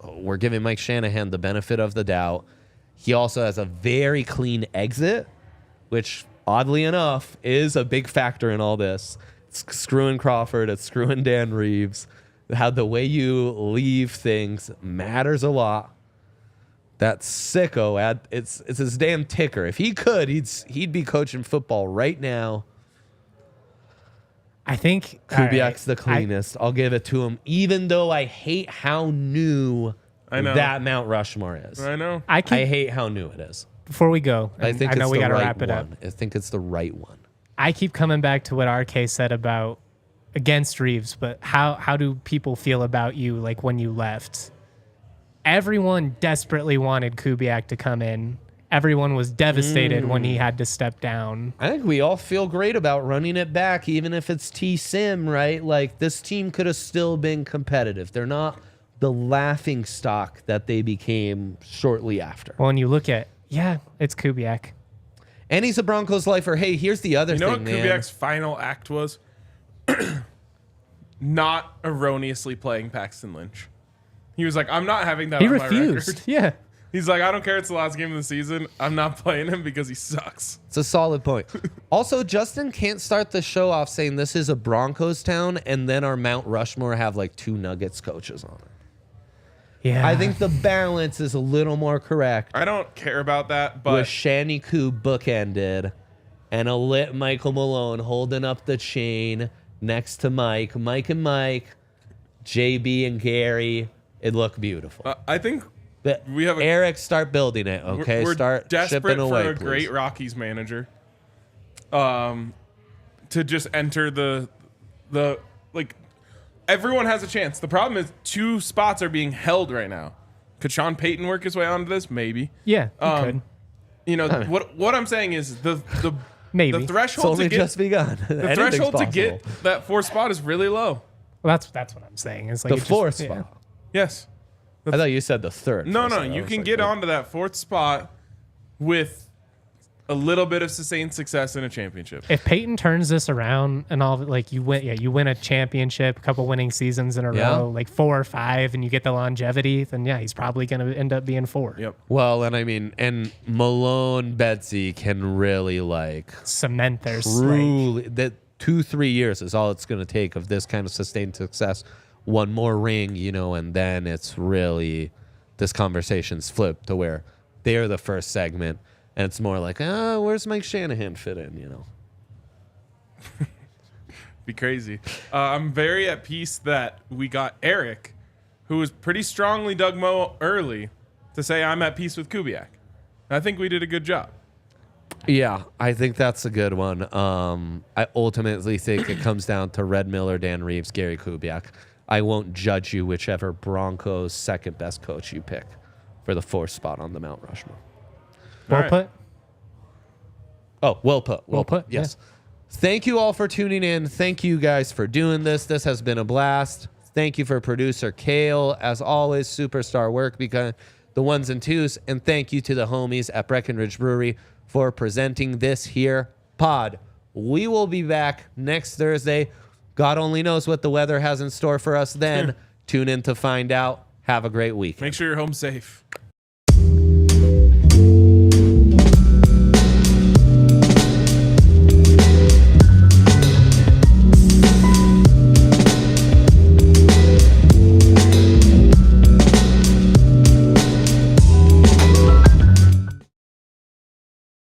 we're giving Mike Shanahan the benefit of the doubt. He also has a very clean exit, which oddly enough is a big factor in all this. It's screwing Crawford, it's screwing Dan Reeves. How the way you leave things matters a lot. That sicko, it's his damn ticker. If he could, he'd be coaching football right now. I think Kubiak's the all right, cleanest. I'll give it to him, even though I hate how new I know. that Mount Rushmore is. I know. I I hate how new it is. before we go, I and think I know it's we the got to right wrap it up. one. I think it's the right one. I keep coming back to what RK said about against Reeves, but how do people feel about you like when you left? Everyone desperately wanted Kubiak to come in. Everyone was devastated when he had to step down. I think we all feel great about running it back, even if it's T-Sim, right? Like, this team could have still been competitive. They're not the laughing stock that they became shortly after. Well, and you look at, it's Kubiak. And he's a Broncos lifer. Hey, here's the other You know thing, what man. Kubiak's final act was? Not erroneously playing Paxton Lynch. He was like, I'm not having that He on my refused. record. Yeah. He's like, I don't care. It's the last game of the season. I'm not playing him because he sucks. It's a solid point. Also, Justin can't start the show off saying this is a Broncos town and then our Mount Rushmore have like 2 Nuggets coaches on it. Yeah. I think the balance is a little more correct. I don't care about that, With but Shanny Koo bookended and a lit Micheal Malone holding up the chain next to Mike and Mike, JB and Gary. It looked beautiful. I think But we have Eric, start building it, okay? we're Start desperate shipping away, for a please. great Rockies manager. To just enter the like everyone has a chance. The problem is 2 spots are being held right now. Could Sean Payton work his way onto this? Maybe. Yeah, he could. You know what I'm saying is the Maybe. the It's threshold only to get just begun. the threshold to get that 4th spot is really low. Well, that's what I'm saying. It's like the it just- 4th yeah. spot. Yes. I thought you said the 3rd. No, for a no, second. I you was can like, get wait. onto that 4th spot with a little bit of sustained success in a championship. If Peyton turns this around and all, like you win a championship, a couple winning seasons in a Yeah. row, like 4 or 5, and you get the longevity, then he's probably going to end up being 4. Yep. Well, and I mean, and Malone, Betsy can really like Cement their truly that 2-3 years is all it's going to take of this kind of sustained success. One more ring, and then it's really this conversation's flipped to where they're the first segment, and it's more like, where's Mike Shanahan fit in? Be crazy. I'm very at peace that we got Eric, who was pretty strongly Doug Moe early, to say I'm at peace with Kubiak. I think we did a good job. Yeah, I think that's a good one. I ultimately think it comes down to Red Miller, Dan Reeves, Gary Kubiak. I won't judge you whichever Broncos second best coach you pick for the 4th spot on the Mount Rushmore. Well right. put. Oh, well put. Well put, Yes. Thank you all for tuning in. Thank you guys for doing this. This has been a blast. Thank you for producer Kale. As always, superstar work because the 1s and 2s. And thank you to the homies at Breckenridge Brewery for presenting this here pod. We will be back next Thursday. God only knows what the weather has in store for us then. Tune in to find out. Have a great week. Make sure you're home safe.